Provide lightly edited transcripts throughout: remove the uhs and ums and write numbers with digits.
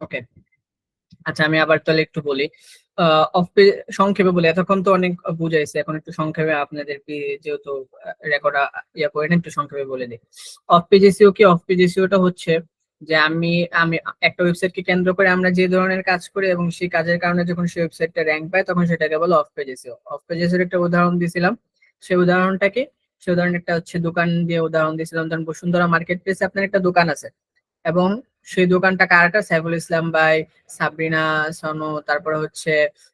ওকে, আচ্ছা আমি আবার তাহলে একটু বলি। অফ পেজ সংক্ষেপে বলি, এতক্ষণ তো অনেক বুঝাইছে, এখন একটু সংক্ষেপে আপনাদেরকে, যেহেতু রেকর্ড ইয়া করে না, একটু সংক্ষেপে বলে দিই। অফ পেজ এসইও কি? অফ পেজ এসইওটা হচ্ছে যে আমি আমি একটা ওয়েবসাইটকে কেন্দ্র করে আমরা যে ধরনের কাজ করি এবং সেই কাজের কারণে যখন সেই ওয়েবসাইটটা র্যাঙ্ক পায় তখন সেটাকে বলে off page SEO. Off page এসইওর একটা উদাহরণ দিয়েছিলাম, সেই উদাহরণটা কি? সেই উদাহরণ একটা হচ্ছে দোকান দিয়ে উদাহরণ দিয়েছিলাম। ধরুন বসুন্ধরা মার্কেট প্লেসে আপনার একটা দোকান আছে, এবং সেই দোকানটা কারটা সাইফুল ইসলাম ভাই, সাবরিনা, সনু, তারপরে হচ্ছে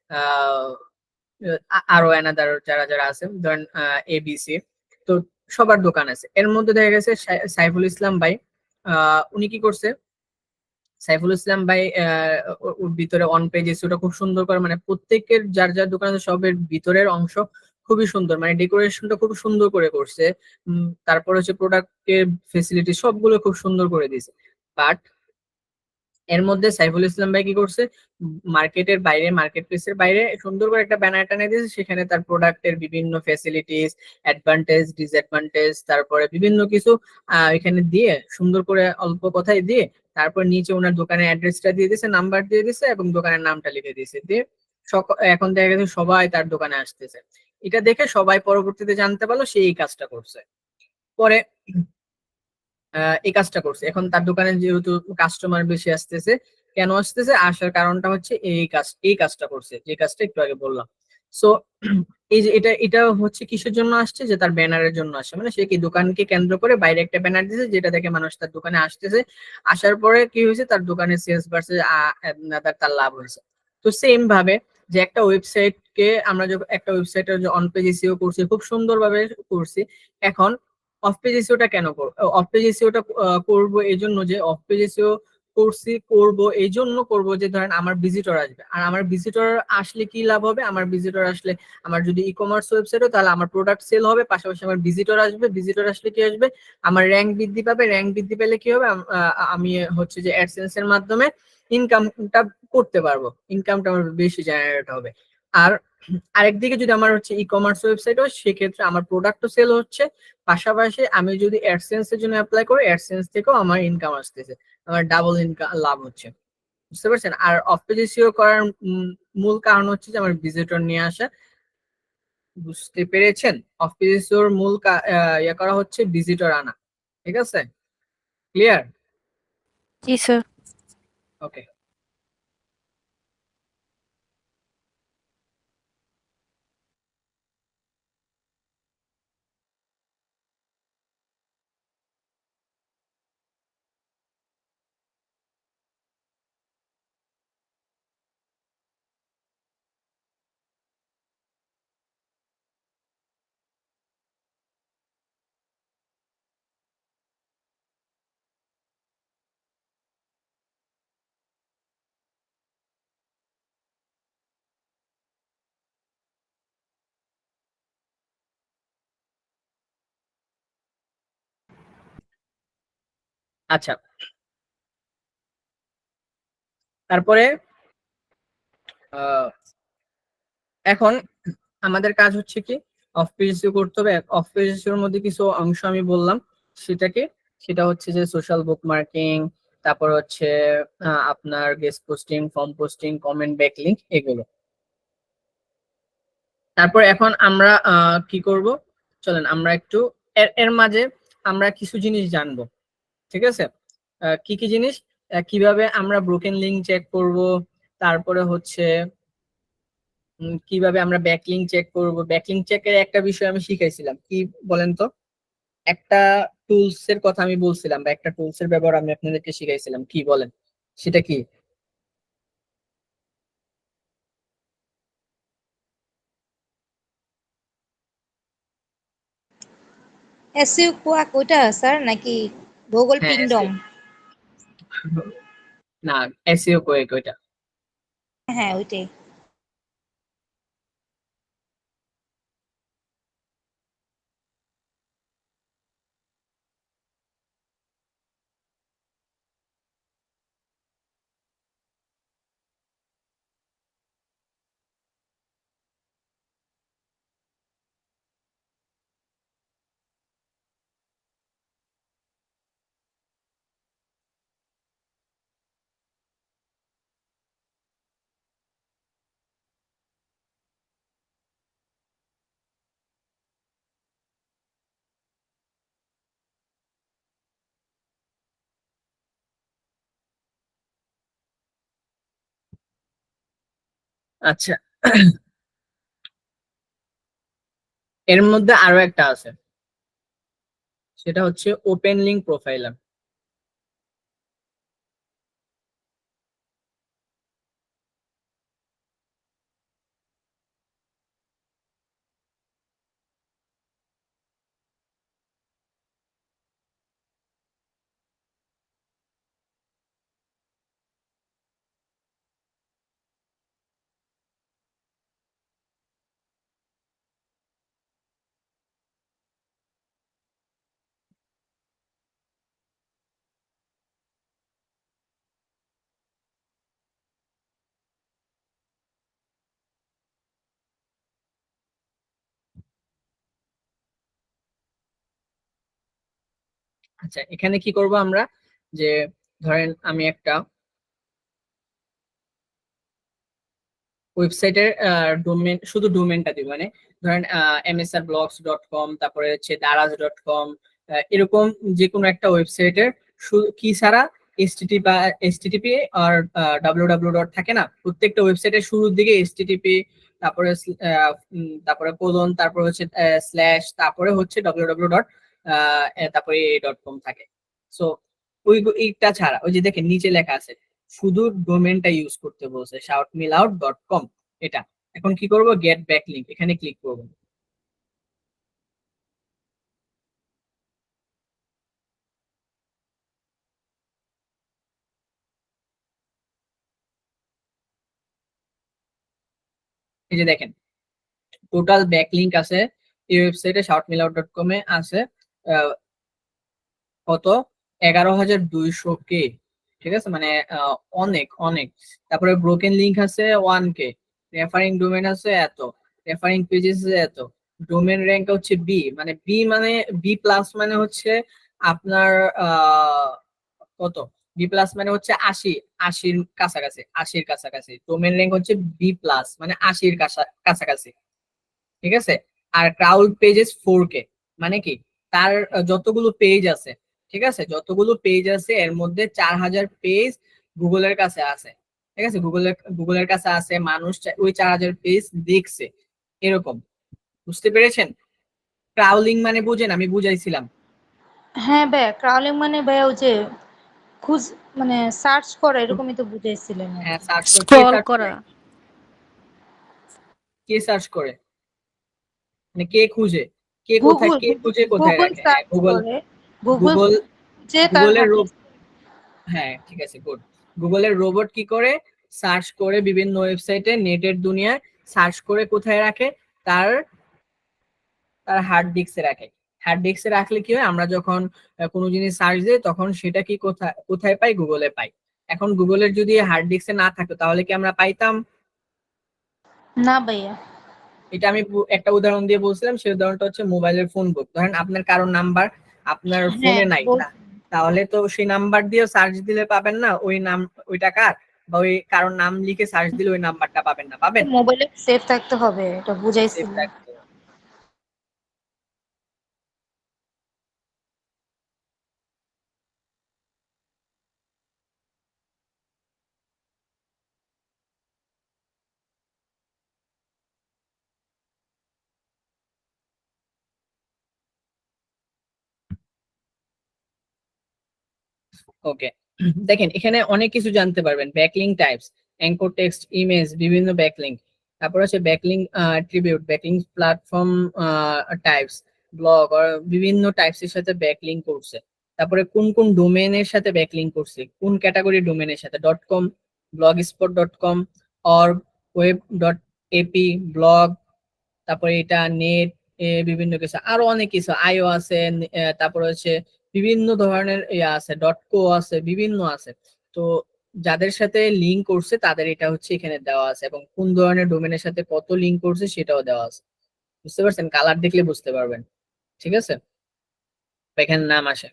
আহ আরো এনাদার যারা যারা আছে, ধরেন এবিসি, তো সবার দোকান আছে। এর মধ্যে দেখা গেছে সাইফুল ইসলাম ভাই, উনি কি করছে, সাইফুল ইসলাম ভাই ওর ভিতরে অন পেজেস ওটা খুব সুন্দর করে, মানে প্রত্যেকের যার যার দোকান আছে সবের ভিতরের অংশ খুবই সুন্দর, মানে ডেকোরেশনটা খুব সুন্দর করে করছে। তারপর হচ্ছে প্রোডাক্টের ফেসিলিটি সবগুলো খুব সুন্দর করে দিয়েছে। বাট এর মধ্যে সাইফুল ইসলাম ভাই কি করছে, মার্কেটের বাইরে, মার্কেট প্লেসের বাইরে সুন্দর করে একটা ব্যানার টানিয়ে দিয়েছে, সেখানে তার প্রোডাক্টের বিভিন্ন ফ্যাসিলিটিস, অ্যাডভান্টেজ, ডিসঅ্যাডভান্টেজ, তারপরে বিভিন্ন কিছু এখানে দিয়ে সুন্দর করে অল্প কথায় দিয়ে, তারপর নিচে ওনার দোকানের অ্যাড্রেসটা দিয়ে দিয়েছে, নাম্বার দিয়ে দিয়েছে এবং দোকানের নামটা লিখে দিয়েছে দিয়ে এখন দেখা গেছে সবাই তার দোকানে আসতেছে। এটা দেখে সবাই পরবর্তীতে জানতে পারলো সে এই কাজটা করছে। পরে এই কাজটা করছে, এখন তার দোকানে যেহেতু কাস্টমার বেশি আসতেছে, কেন আসতেছে, আসার কারণটা হচ্ছে এই কাজটা করছে, যে কাজটা একটু আগে বললাম। সো এই যে এটা এটা হচ্ছে কিসের জন্য আসছে, যে তার ব্যানারের জন্য আসছে, মানে সে কি দোকানকে কেন্দ্র করে বাইরে একটা ব্যানার দিয়েছে যেটা দেখে মানুষ তার দোকানে আসতেছে। আসার পরে কি হয়েছে, তার দোকানে সেলস বাড়ছে, তার লাভ হয়েছে। তো সেম ভাবে যে একটা ওয়েবসাইট কে আমরা যখন একটা ওয়েবসাইটের যে অন পেজ এসইও করছি, খুব সুন্দরভাবে করছি, এখন অফ পেজ এসইওটা কেন করব? অফ পেজ এসইওটা করব এই জন্য যে অফ পেজ এসইও করব এই জন্য করব যে ধরেন আমার ভিজিটর আসবে, আর আমার ভিজিটর আসলে কি লাভ হবে, আমার ভিজিটর আসলে, আমার যদি ই কমার্স ওয়েবসাইট হয় তাহলে আমার প্রোডাক্ট সেল হবে, পাশাপাশি আমার ভিজিটর আসবে, ভিজিটর আসলে কি আসবে, আমার র্যাঙ্ক বৃদ্ধি পাবে, র্যাঙ্ক বৃদ্ধি পেলে কি হবে, আমি হচ্ছে যে অ্যাডসেন্স এর মাধ্যমে ইনকামটা করতে পারবো, ইনকামটা আমার বেশি জেনারেট হবে। আর আরেকদিকে যদি আমার হচ্ছে ই কমার্স ওয়েবসাইট হয় সেক্ষেত্রে আমার প্রোডাক্টও সেল হচ্ছে, পাশাপাশি আমি যদি অ্যাডসেন্স এর জন্য অ্যাপ্লাই করি অ্যাডসেন্স থেকেও আমার ইনকাম আসতেছে, আমার ডাবল ইনকাম লাভ হচ্ছে। বুঝতে পারছেন? আর অফ পেজ এসইও করার মূল কারণ হচ্ছে যে আমার ভিজিটর নিয়ে আসা। বুঝতে পেরেছেন? অফ পেজ এসইওর মূল ইয়ে করা হচ্ছে ভিজিটর আনা। ঠিক আছে? ক্লিয়ার? জি স্যার। ওকে। আচ্ছা, তারপরে আহ, এখন আমাদের কাজ হচ্ছে কি, অফ পেজ করতে হবে। অফ পেজের মধ্যে কিছু অংশ আমি বললাম, সেটাকে, সেটা হচ্ছে যে সোশ্যাল বুক মার্কিং, তারপর হচ্ছে আপনার guest posting, form posting, comment, backlink, এগুলো। তারপর এখন আমরা কি করব, চলেন আমরা একটু এর এর মাঝে আমরা কিছু জিনিস জানবো। ঠিক আছে? কি কি জিনিস, কিভাবে আমরা ব্রোকেন লিঙ্ক চেক করব, তারপরে হচ্ছে কিভাবে আমরা ব্যাকলিংক চেক করব। ব্যাকলিংক চেকের একটা বিষয় আমি শিখাইছিলাম, কি বলেন তো? একটা টুলস এর কথা আমি বলছিলাম, বা একটা টুলস এর ব্যবহার আমি আপনাদেরকে শিখাইছিলাম, কি বলেন সেটা কি? এসইউ কোয়াক ওইটা স্যার নাকি গুগল হ্যাঁ, পিংডম? এসইও, না, এসইও কোয়েক ওইটা। হ্যাঁ ওইটাই। আচ্ছা, এর মধ্যে আরো একটা আছে, সেটা হচ্ছে ওপেন লিঙ্ক প্রোফাইলার। আচ্ছা, এখানে কি করব আমরা, যে ধরেন আমি একটা ওয়েবসাইটের ডোমেন, শুধু ডোমেনটা দিব, মানে ধরেন msrblogs.com, তারপরে হচ্ছে daraz.com, এরকম যে কোনো একটা ওয়েবসাইটের কি ছাড়া এসটিটিপি বা এসটিটিপি আর www ডট থাকে না, প্রত্যেকটা ওয়েবসাইটের শুরুর দিকে এসটিটিপি, তারপরে তারপরে কোলন, তারপরে হচ্ছে স্ল্যাশ, তারপরে হচ্ছে www ডট তারপরে ডট কম থাকে। সো এইটা ছাড়া ওই যে দেখেন নিচে লেখা আছে শুধু ডোমেনটা ইউজ করতে বলছে, shoutmeloud.com। এটা এখন কি করব, গেট ব্যাকলিংক, এখানে ক্লিক করব। এই যে দেখেন টোটাল ব্যাকলিংক আছে এই ওয়েবসাইটে shoutmeloud.com এ আছে কত, 11,200 কে। ঠিক আছে, মানে অনেক অনেক। তারপরে ব্রোকেন লিংক আছে 1 কে, রেফারিং ডোমেন আছে এত, রেফারিং পেজেস এত, ডোমেন র্যাঙ্ক হচ্ছে বি, মানে বি মানে বি প্লাস, মানে হচ্ছে আপনার কত, বি প্লাস মানে হচ্ছে 80, 80-র কাছাকাছি, 80-র কাছাকাছি। ডোমেন র্যাঙ্ক হচ্ছে বি প্লাস, মানে 80-র কাছাকাছি। ঠিক আছে, আর ক্রাউড পেজেস 4 কে, মানে কি তার যতগুলো পেজ আছে, ঠিক আছে, যতগুলো পেজ আছে এর মধ্যে 4,000 পেজ গুগলের কাছে আছে। ঠিক আছে, গুগলের কাছে আছে, মানুষ ওই 4,000 পেজ দেখছে, এরকম। বুঝতে পেরেছেন? ক্রাউলিং মানে বুঝেন, আমি বুঝাইছিলাম। হ্যাঁ ভাইয়া, ক্রাউলিং মানে ভাইয়া ওই যে খুঁজ মানে সার্চ করা, এরকমই তো বুঝাইছিলেন আর হ্যাঁ, কি। সার্চ করে, কে স্ক্রল সার্চ করা। করে, কে সার্চ করে, মানে কে খুঁজে, কে কোথায়, গুগল কে গুগল খুঁজে কোথায় গুগল রাখে। হ্যাঁ, সার্চ গুগল, করে, গুগল গুগল যে তার গুগলের, হাতে। হ্যাঁ ঠিক আছে, গুড। গুগলের রোবট কি করে, সার্চ করে বিভিন্ন ওয়েবসাইটে, নেটের দুনিয়ায় সার্চ করে কোথায় রাখে, তার তার হার্ড ডিস্কে রাখে। হার্ড ডিস্কে রাখলে কি হয়, আমরা যখন কোনো জিনিস সার্চ দিই তখন সেটা কি কোথায় কোথায় পাই, গুগলে পাই। এখন গুগলের যদি হার্ড ডিস্কে না থাকতো তাহলে কি আমরা পাইতাম? না ভাইয়া। এটা আমি একটা উদাহরণ দিয়ে বলছিলাম, সেই উদাহরণটা হচ্ছে মোবাইলের ফোন বুক। ধরেন আপনার কারোর নাম্বার আপনার হ্যাঁ ফোনে নাই, বলছি। তাহলে তো সেই নাম্বার দিয়ে সার্চ দিলে পাবেন না ওই নাম, ওইটা কার, বা ওই কারোর নাম লিখে সার্চ দিলে ওই নাম্বারটা পাবেন না, পাবেন? মোবাইলে সেভ থাকতে হবে, এটা সেভ বুঝাইছিলেন। থাকতে। ওকে, দেখেন এখানে অনেক কিছু জানতে পারবেন, backlink types, anchor text, image, বিভিন্ন ব্যাকলিংক, তারপর হচ্ছে backlink tribute, backlink platform types, blog বিভিন্ন টাইপস এর সাথে ব্যাকলিংক করছে। তারপরে কোন কোন ডোমেনের সাথে ব্যাকলিংক করছে, কোন ক্যাটাগরি ডোমেনের সাথে, dot com, blogspot.com, org, web dot AP, blog, তারপরে এটা নেট, বিভিন্ন কিছু, আরো অনেক কিছু, আইও আছে, তারপরে হচ্ছে বিভিন্ন ধরনের ইয়ে আছে, ডট কো আছে, বিভিন্ন আছে। তো যাদের সাথে লিঙ্ক করছে তাদের এটা হচ্ছে এখানে দেওয়া আছে, এবং কোন ধরনের ডোমেনের সাথে কত লিঙ্ক করছে সেটাও দেওয়া আছে। বুঝতে পারছেন? কালার দেখলে বুঝতে পারবেন। ঠিক আছে, এখানে নাম আসে,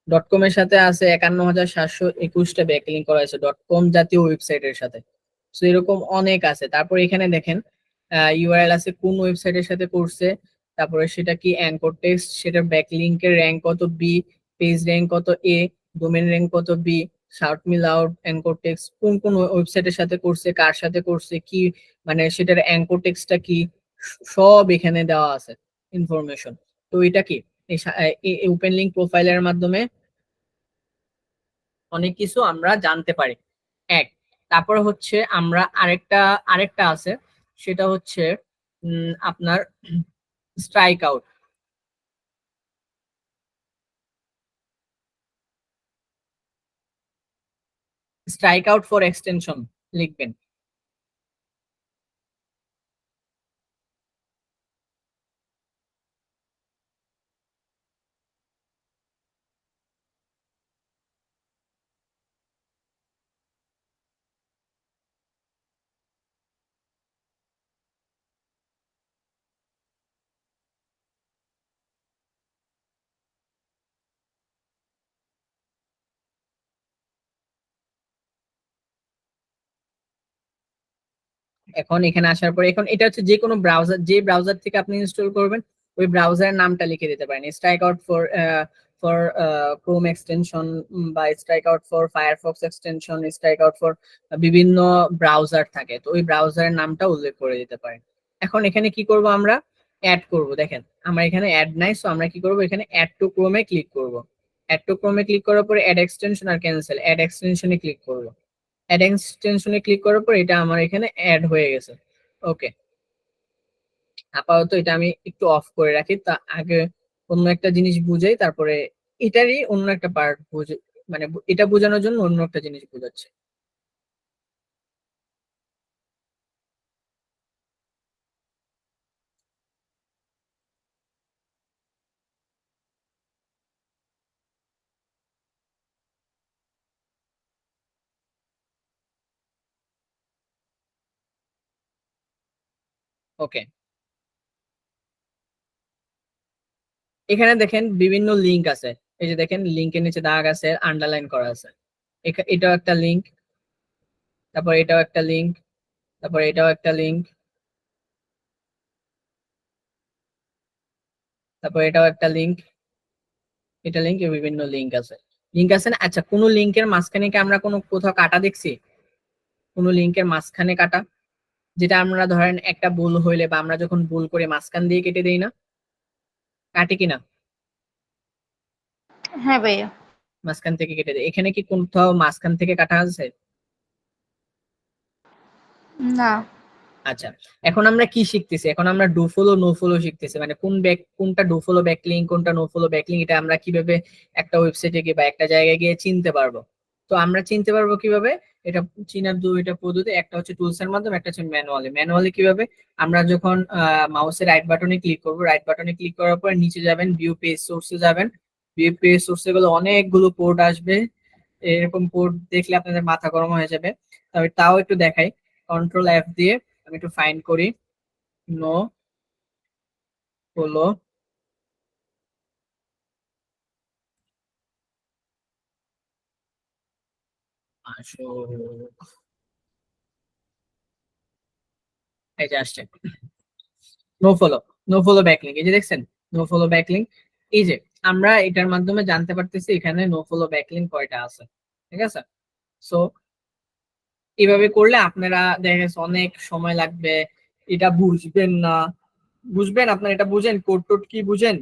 ডট কম এর সাথে আছে 51,721টা ব্যাকলিংক করা হয়েছে ডট কম জাতীয় ওয়েবসাইটের সাথে। তো এরকম অনেক আছে। তারপর এখানে দেখেন ইউআরএল আছে কোন ওয়েবসাইটের সাথে করছে, তারপরে সেটা কি অ্যাঙ্কর টেক্সট, সেটা ব্যাকলিংকের র্যাঙ্ক কত বি, পেজ র্যাঙ্ক কত এ, ডোমেন র্যাঙ্ক কত B, shout me loud, anchor text কোন কোন ওয়েবসাইটের সাথে করছে, কার সাথে করছে, কি মানে সেটার অ্যাঙ্কর টেক্সটটা কি, সব এখানে দেওয়া আছে ইনফরমেশন। তো এটা কি এই ওপেন লিঙ্ক প্রোফাইলের মাধ্যমে অনেক কিছু আমরা জানতে পারি। এক, তারপর হচ্ছে আমরা আরেকটা আরেকটা আছে, সেটা হচ্ছে আপনার strike out. Strike out for extension লিখবেন। এখন এখানে আসার পরে এখন এটা হচ্ছে যে কোনো ব্রাউজার, যে ব্রাউজার থেকে আপনি ইনস্টল করবেন ওই ব্রাউজারের নামটা লিখে দিতে পারেন। Strike out for for Chrome extension, বা strike out for Firefox extension, strike out for বিভিন্ন ব্রাউজার থাকে, তো ওই ব্রাউজারের নামটা উল্লেখ করে দিতে পারেন। এখন এখানে কি করব, আমরা অ্যাড করব। দেখেন আমার এখানে অ্যাড নাই, সো আমরা কি করব, এখানে অ্যাড টু ক্রোমে ক্লিক করব। অ্যাড টু ক্রোমে ক্লিক করার পরে অ্যাড এক্সটেনশন আর ক্যান্সেল, অ্যাড এক্সটেনশনে ক্লিক করব। অ্যাড এক্সটেনশনে ক্লিক করার পর এটা আমার এখানে অ্যাড হয়ে গেছে। ওকে, আপাতত এটা আমি একটু অফ করে রাখি, তা আগে অন্য একটা জিনিস বুঝাই, তারপরে এটারই অন্য একটা পার্ট বুঝে, মানে এটা বোঝানোর জন্য অন্য একটা জিনিস বোঝাচ্ছে। ওকে, এখানে দেখেন বিভিন্ন লিংক আছে। এই যে দেখেন লিংকের নিচে দাগ আছে, আন্ডারলাইন করা আছে। এটাও একটা লিংক, তারপর এটাও একটা লিংক, তারপর এটাও একটা লিংক, তারপর এটাও একটা লিংক, এটা লিংক, বিভিন্ন লিংক আছে। লিংক আছে না? আচ্ছা, কোন লিংকের মাঝখানে কি আমরা কোনো কোথাও কাটা দেখছি? কোন লিংকের মাঝখানে কাটা, যেটা আমরা ধরেন একটা ভুল হইলে বা আমরা যখন ভুল করে মাঝখান দিয়ে কেটে দেই না, কাটে কিনা? হ্যাঁ ভাইয়া। মাঝখান থেকে কেটে দেয়, এখানে কি কোথাও মাঝখান থেকে কাটা আছে? না। আচ্ছা, এখন আমরা কি শিখতেছি, এখন আমরা ডু ফলো নো ফলো শিখতেছি, মানে কোনটা ডু ফলো ব্যাকলিঙ্ক, কোনটা নো ফলো ব্যাকলিঙ্ক, এটা আমরা কিভাবে একটা ওয়েবসাইটে গিয়ে বা একটা জায়গায় গিয়ে চিনতে পারবো। তো আমরা চিনতে পারবো কিভাবে, এটা চিনার দুইটা পদ্ধতি, একটা হচ্ছে টুলস এর মাধ্যমে, একটা হচ্ছে ম্যানুয়ালি। ম্যানুয়ালি কিভাবে, আমরা যখন মাউসের রাইট বাটনে ক্লিক করবো, রাইট বাটনে ক্লিক করার পর নিচে যাবেন, ভিউ পেজ সোর্সে যাবেন। ভিউ পেজ সোর্সে গেলে অনেকগুলো পোর্ট আসবে, এরকম পোর্ট দেখলে আপনাদের মাথা গরম হয়ে যাবে। তবে তাও একটু দেখাই, কন্ট্রোল এফ দিয়ে আমি একটু ফাইন্ড করি, নো হলো আসো, এই যে আসছে no follow, no follow backlink, এই যে দেখছেন নো ফলো ব্যাকলিঙ্ক। এই যে আমরা এটার মাধ্যমে জানতে পারতেছি এখানে নো ফলো ব্যাকলিঙ্ক কয়টা আছে, ঠিক আছে। সো এইভাবে করলে আপনারা দেখা গেছে অনেক সময় লাগবে, এটা বুঝবেন না। বুঝবেন, আপনার এটা বুঝেন, কোড টোড কি বুঝেন,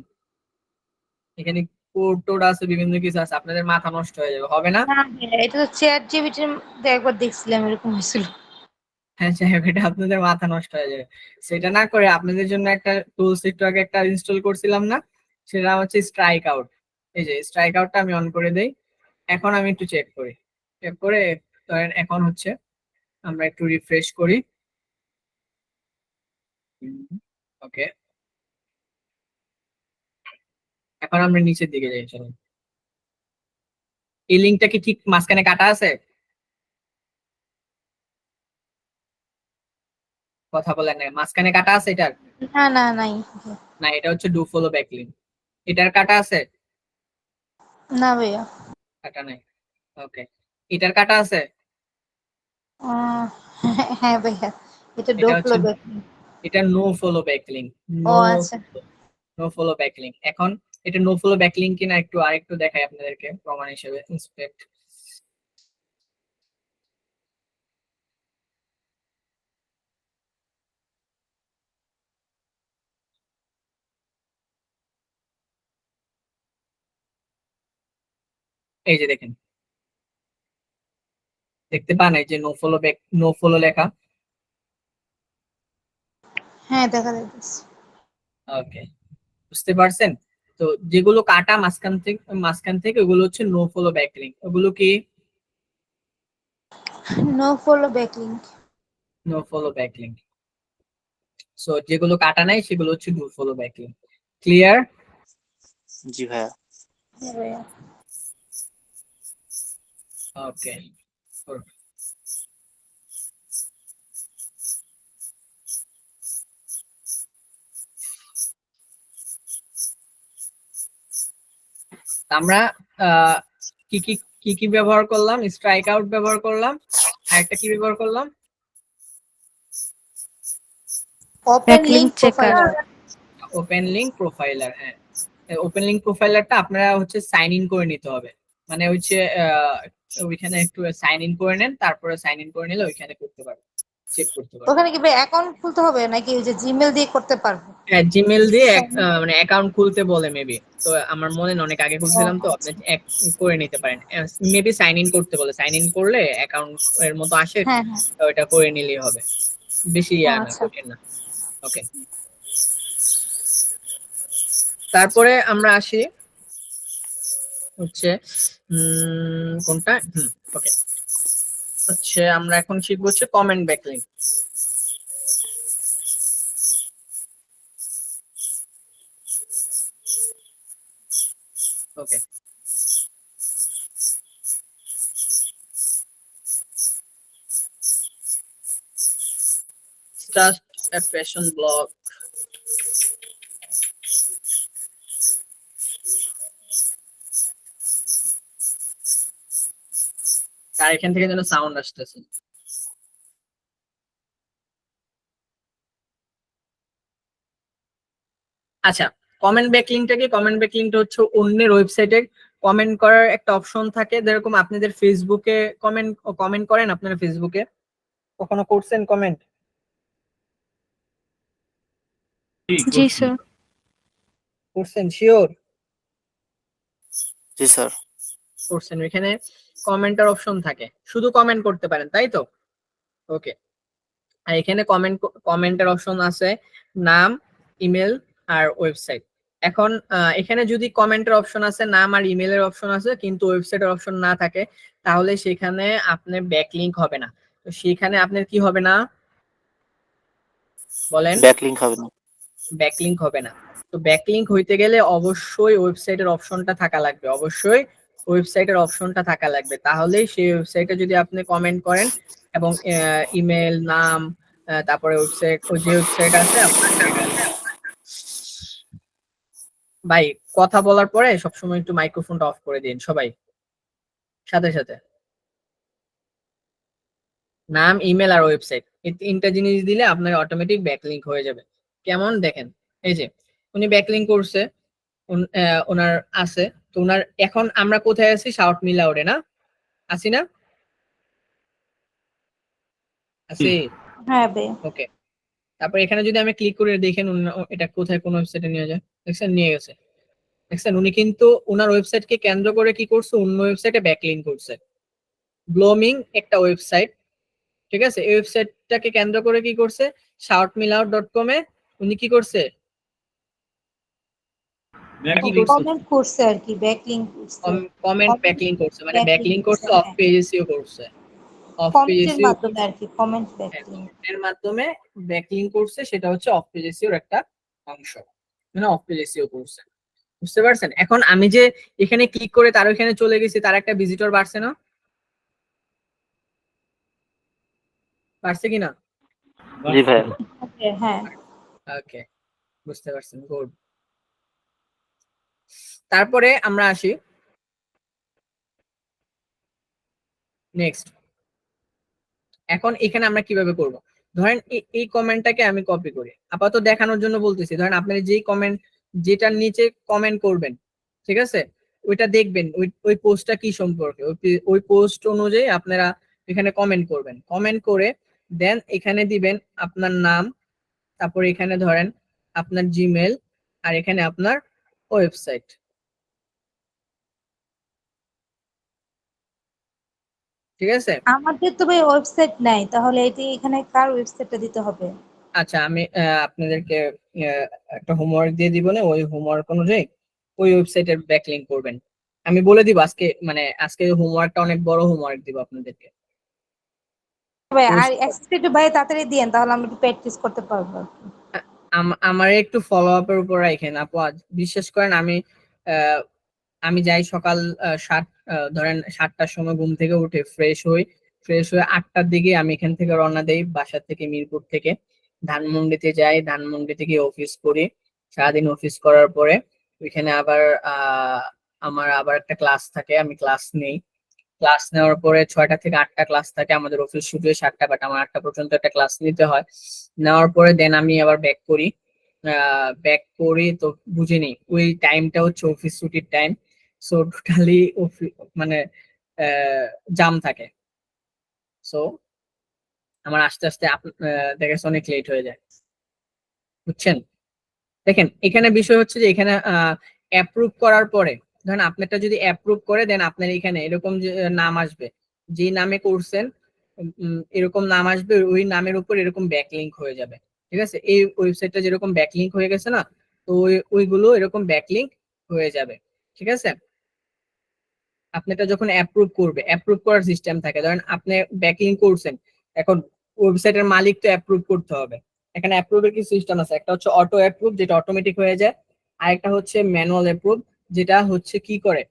এখানে কোড টোড আছে, বিভিন্ন কিছু আছে, আপনাদের মাথা নষ্ট হয়ে যাবে, হবে না? না ভাইয়া, এটা তো চ্যাট জিপিটির একবার দেখছিলাম এরকম হয়েছিল। হ্যাঁ, যাই হোক, এটা আপনাদের মাথা নষ্ট হয়ে যাবে। সেটা না করে আপনাদের জন্য একটা টুলস একটু আগে একটা ইনস্টল করছিলাম না, সেটা হচ্ছে স্ট্রাইক আউট। এই যে স্ট্রাইক আউটটা আমি অন করে দেই। এখন আমি একটু চেক করি, চেক করে ধরেন এখন হচ্ছে আমরা একটু রিফ্রেশ করি। ওকে, এখন আমরা নিচের দিকে যাই, চলুন। এই লিঙ্কটা কি ঠিক মাঝখানে কাটা আছে? কথা বলেন না, মাঝখানে কাটা আছে এটার? না না, নাই। না, এটা হচ্ছে ডু ফলো ব্যাক লিঙ্ক, এটার কাটা আছে? না ভাইয়া। কাটা নাই। ওকে, এটার কাটা আছে? আহ, হ্যাঁ ভাইয়া, এটা এটা ডোফলো হচ্ছে, ব্যাক। এটা নো ফলো ব্যাক লিঙ্ক। ও নো, আচ্ছা। No follow backlink. এখন এটা নো ফলো ব্যাকলিংক কিনা একটু আরেকটু দেখাই আপনাদেরকে প্রমাণ হিসেবে। ইন্সপেক্ট, এই যে দেখেন, দেখতে পান এই যে নো ফলো লেখা। হ্যাঁ দেখা যাচ্ছে। ওকে, বুঝতে পারছেন? তো যেগুলো কাটা মাঝখান থেকে ওগুলো হচ্ছে নো ফলো ব্যাকলিংক। ওগুলো কি? No follow backlink. No follow backlink. So যেগুলো কাটা নাই সেগুলো হচ্ছে ডু ফলো ব্যাকলিংক। ক্লিয়ার? জি ভাইয়া। হ্যাঁ ভাইয়া। ওকে, আমরা আহ, কি কি কি কি ব্যবহার করলাম? স্ট্রাইক আউট ব্যবহার করলাম, আরেকটা কি ব্যবহার করলাম? Open link Backlink checker. Profiler. Open link profiler. হ্যাঁ, ওপেন লিংক প্রোফাইলারটা আপনারা হচ্ছে সাইন ইন করে নিতে হবে। মানে হচ্ছে ওইখানে একটু সাইন ইন করে নেন, তারপরে সাইন ইন করে নিলে ওইখানে করতে পারবেন, চেক করতে পারবেন। ওখানে কি ভাই অ্যাকাউন্ট খুলতে হবে নাকি ওই যে জিমেল দিয়ে করতে পারবো? হ্যাঁ, জিমেল দিয়ে মানে অ্যাকাউন্ট খুলতে বলে মেবি। তো আমার মনে নেই, অনেক আগে খুলছিলাম তো, আপনি করে নিতে পারেন। মেবি সাইন ইন করতে বলে, সাইন ইন করলে অ্যাকাউন্ট এর মতো আসে, হ্যাঁ হ্যাঁ। তো ওটা করে নিলেই হবে, বেশি ও না, আচ্ছা। কঠিন না। ওকে, তারপরে আমরা আসি হচ্ছে কোনটা, ওকে, হচ্ছে আমরা এখন শিখবো হচ্ছে comment backlink. Okay, start a fashion blog. আর এখান থেকে যেন সাউন্ড আসতেছে। আচ্ছা, কমেন্ট ব্যাকলিংকটা কি? কমেন্ট ব্যাকলিংকটা হচ্ছে অন্যের ওয়েবসাইটে কমেন্ট করার একটা অপশন থাকে। যেরকম আপনাদের ফেসবুকে কমেন্ট করেন, আপনারা ফেসবুকে কখনো করছেন কমেন্ট? জি স্যার। করছেন শিওর? জি স্যার। করছেন। ওইখানে কমেন্টের অপশন থাকে, শুধু কমেন্ট করতে পারেন, তাই তো? ওকে, আর এখানে কমেন্টের অপশন আছে নাম, ইমেল আর ওয়েবসাইট। এখন এখানে যদি কমেন্টের অপশন আছে, নাম আর ইমেলের অপশন আছে, কিন্তু ওয়েবসাইটের অপশন না থাকে, তাহলে সেখানে আপনার ব্যাকলিংক হবে না। তো সেখানে আপনার কি হবে না বলেন? ব্যাকলিংক হবে না। ব্যাকলিংক হবে না। তো ব্যাকলিংক হইতে গেলে অবশ্যই ওয়েবসাইটের অপশনটা থাকা লাগবে, অবশ্যই ওয়েবসাইটের অপশনটা থাকা লাগবে। তাহলেই সেই ওয়েবসাইটে যদি আপনি কমেন্ট করেন এবং ইমেল, নাম, তারপরে ওয়েবসাইট, ওই যে ওয়েবসাইট আছে আপনার সেখানে। ভাই, কথা বলার পরে সবসময় একটু মাইক্রোফোনটা অফ করে দিন সবাই, সাথে সাথে। নাম, ইমেল আর ওয়েবসাইট, এই তিনটা জিনিস দিলে আপনার অটোমেটিক ব্যাকলিংক হয়ে যাবে। কেমন দেখেন, এই যে উনি ব্যাকলিংক করছে, ওনার আছে। তো ওনার এখন আমরা কোথায় আছি? শাউট মি লাউডে না? আছি না? আছি। হ্যাঁ ভাই। ওকে, তারপর এখানে যদি আমি ক্লিক করে দেখেন এটা কোথায়, কোন ওয়েবসাইটে নিয়ে যায়, দেখছেন? নিয়ে গেছে। দেখছেন, উনি কিন্তু ওনার ওয়েবসাইটকে কেন্দ্র করে কি করছে, অন্য ওয়েবসাইটে ব্যাকলিংক করছে। ব্লোমিং একটা ওয়েবসাইট, ঠিক আছে? এই ওয়েবসাইটটাকে কেন্দ্র করে কি করছে, shoutmeloud.com এ উনি কি করছে, কি করছে? কমেন্ট করছে আর কি, ব্যাকলিংক করছে। কমেন্ট ব্যাকলিংক করছে, মানে ব্যাকলিংক ব্যাকলিংক করছে করছে, অফ হ্যাঁ। পেজেসিও করছে, অফ কমেন্টের পেজেসিও মাধ্যমে আর কি, কমেন্ট ব্যাকলিংক। এর মাধ্যমে ব্যাকলিংক করছে, সেটা হচ্ছে অফ পেজ এসইওর একটা অংশ, মানে অফ পেজ এসইও করছে। বুঝতে পারছেন? এখন আমি যে এখানে ক্লিক করে তার ওখানে চলে গেছি, তার একটা ভিজিটর বাড়ছে না? বাড়ছে কিনা? জি ভাইয়া। হ্যাঁ। ওকে, বুঝতে পারছেন, গুড। তারপরে আমরা আসি নেক্সট। এখন এখানে আমরা কিভাবে করব? ধরেন এই কমেন্টটাকে আমি কপি করি, আপাতত দেখানোর জন্য বলতেছি। ধরেন আপনারা যেই কমেন্ট, যেটার নিচে কমেন্ট করবেন, ঠিক আছে, ওইটা দেখবেন ওই পোস্টটা কি সম্পর্কে, ওই পোস্ট অনুযায়ী আপনারা এখানে কমেন্ট করবেন। কমেন্ট করে দেন এখানে দিবেন আপনার নাম, তারপর এখানে ধরেন আপনার জিমেল, আর এখানে আপনার ওয়েবসাইট। ঠিক আছে? আমাদের তো ভাই ওয়েবসাইট নাই, তাহলে এটি এখানে কার ওয়েবসাইটটা দিতে হবে? আচ্ছা, আমি আপনাদেরকে একটা হোমওয়ার্ক দিয়ে দিব না, ওই হোমওয়ার্ক অনুযায়ী ওই ওয়েবসাইটের ব্যাকলিংক করবেন। আমি বলে দিব আজকে, মানে আজকে হোমওয়ার্কটা অনেক বড় হোমওয়ার্ক দিব আপনাদেরকে। ভাই আর অ্যাক্সেসটা একটু ভাই তাড়াতাড়ি দিয়েন, তাহলে আমরা একটু প্র্যাকটিস করতে পারবো আর কি। আমার একটু ফলো আপের উপর রাখেন আপু। বিশ্বাস করেন, আমি যাই সকাল ধরেন 7টার সময় ঘুম থেকে উঠে ফ্রেশ হয়ে 8টার দিকে আমি এখান থেকে রওনা দেই, বাসা থেকে, মিরপুর থেকে ধানমন্ডিতে যাই। ধানমন্ডি থেকে অফিস করি, সারাদিন অফিস করার পরে ওইখানে আবার আমার আবার একটা ক্লাস থাকে, আমি ক্লাস নেই। ক্লাস নেওয়ার পরে 6টা থেকে 8টা ক্লাস থাকে, আমাদের অফিস শুরু হয় 7টা, বাট আমার 8টা পর্যন্ত একটা ক্লাস নিতে হয়। নেওয়ার পরে দেন আমি আবার ব্যাক করি তো বুঝিনি ওই টাইমটা হচ্ছে অফিস ছুটির টাইম। সো টোটালি মানে জাম থাকে। সো আমার আস্তে আস্তে দেখা যাচ্ছে অনেক লেট হয়ে যায়, বুঝছেন? দেখেন, এখানে বিষয় হচ্ছে যে এখানে অ্যাপ্রুভ করার পরে, ধরেন আপনারটা যদি অ্যাপ্রুভ করে দেন, আপনার এখানে এরকম যে নাম আসবে, যে নামে করছেন এরকম নাম আসবে, ওই নামের উপর এরকম ব্যাকলিংক হয়ে যাবে। ঠিক আছে? এই ওয়েবসাইটটা যেরকম ব্যাকলিংক হয়ে গেছে না, তো ওইগুলো এরকম ব্যাকলিংক হয়ে যাবে। ঠিক আছে? আপনারটা যখন অ্যাপ্রুভ করার সিস্টেম থাকে, ধরেন আপনি ব্যাকলিংক করছেন, এখন ওয়েবসাইটের মালিক তো অ্যাপ্রুভ করতে হবে। এখানে অ্যাপ্রুভের কি সিস্টেম আছে, একটা হচ্ছে অটো অ্যাপ্রুভ, যেটা অটোমেটিক হয়ে যায়, আর একটা হচ্ছে ম্যানুয়াল অ্যাপ্রুভ, যেটা হচ্ছে কি করে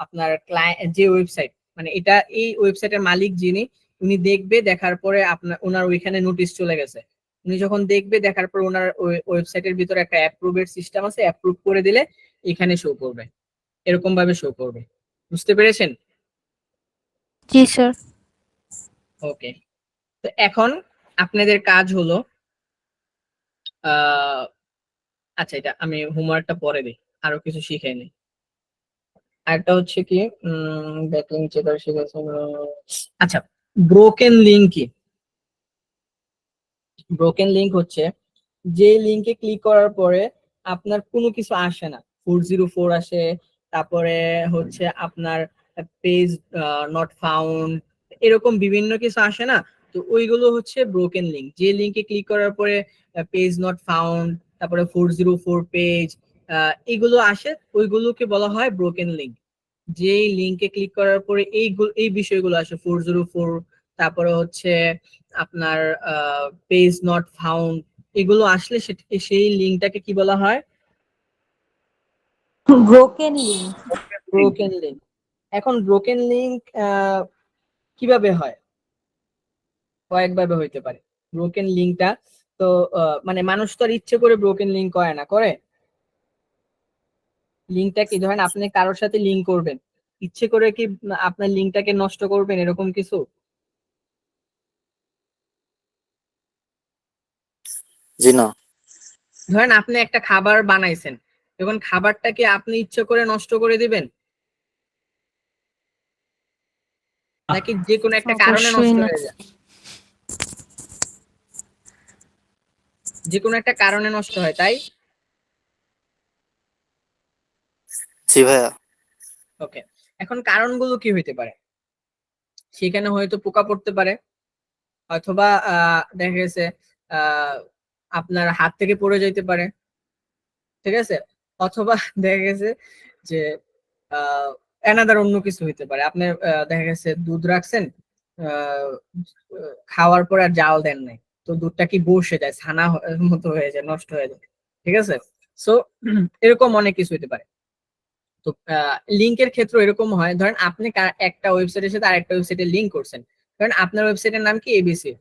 আপনার ক্লায়েন্ট যে ওয়েবসাইট, মানে এটা এই ওয়েবসাইটের মালিক যিনি, উনি দেখবে, দেখার পরে ওনার ওইখানে নোটিশ চলে গেছে, উনি যখন দেখবে, দেখার পর ওনার ওয়েবসাইটের ভিতরে একটা অ্যাপ্রুভের সিস্টেম আছে, অ্যাপ্রুভ করে দিলে এখানে শো করবে, এরকম ভাবে শো করবে। বুঝতে পেরেছেন? জি স্যার। ওকে, তো এখন আপনাদের কাজ হলো আহ আচ্ছা, এটা আমি হোমওয়ার্কটা পরে দিই, আরো কিছু শিখাই নি। আরেকটা হচ্ছে কি, ব্যাকলিংক চেকার শিখেছেন। আচ্ছা, ব্রোকেন লিঙ্ক কি? ব্রোকেন লিঙ্ক হচ্ছে যে লিঙ্কে ক্লিক করার পরে আপনার কোনো কিছু আসে না, 404 আসে, তারপরে হচ্ছে আপনার পেজ নট ফাউন্ড, এরকম বিভিন্ন কিছু আসে না, তো ওইগুলো হচ্ছে ব্রোকেন লিঙ্ক। যে লিঙ্কে ক্লিক করার পরে পেজ নট ফাউন্ড, তারপরে 404 পেজ, এগুলো আসে, ওইগুলোকে বলা হয় ব্রোকেন লিঙ্ক। যে লিঙ্কে ক্লিক করার পরে এই বিষয়গুলো আসে, 404, তারপরে হচ্ছে আপনার পেজ নট ফাউন্ড, এগুলো আসলে সেই লিঙ্কটাকে কি বলা হয়? Broken link. Broken link. এখন ব্রোকেন লিঙ্ক কিভাবে হয়? কয়েকভাবে হইতে পারে ব্রোকেন লিঙ্কটা। তো মানে মানুষ তো আর ইচ্ছে করে ব্রোকেন লিঙ্ক করে না, করে? লিঙ্কটা কি, ধরেন আপনি কারোর সাথে লিঙ্ক করবেন, ইচ্ছে করে কি আপনার লিঙ্কটাকে নষ্ট করবেন এরকম কিছু? জি না। ধরেন আপনি একটা খাবার বানাইছেন, এখন খাবারটাকে আপনি ইচ্ছে করে নষ্ট করে দিবেন, নাকি যে কোনো একটা কারণে অবশ্যই নষ্ট না। হয়ে যায়? যে কোনো একটা কারণে নষ্ট হয়, তাই? জি ভাইয়া। ওকে, এখন কারণগুলো কি হইতে পারে? সেখানে হয়তো পোকা পড়তে পারে, অথবা দেখা গেছে আহ আপনার হাত থেকে পড়ে যাইতে পারে, ঠিক আছে? অথবা দেখা গেছে যে এনাদার অন্য কিছু হইতে পারে, আপনি দেখা গেছে দুধ রাখছেন, আহ, খাওয়ার পর আর জাল দেন নাই, তো দুধটা কি বসে যায়, ছানা মতো হয়ে যায়, নষ্ট হয়ে যায়। ঠিক আছে? সো এরকম অনেক কিছু হইতে পারে। তো লিঙ্কের ক্ষেত্রে এরকম হয়, ধরেন আপনি একটা ওয়েবসাইটের সাথে আরেকটা ওয়েবসাইটে লিঙ্ক করছেন, ধরেন আপনার ওয়েবসাইটের নাম কি এবিসি,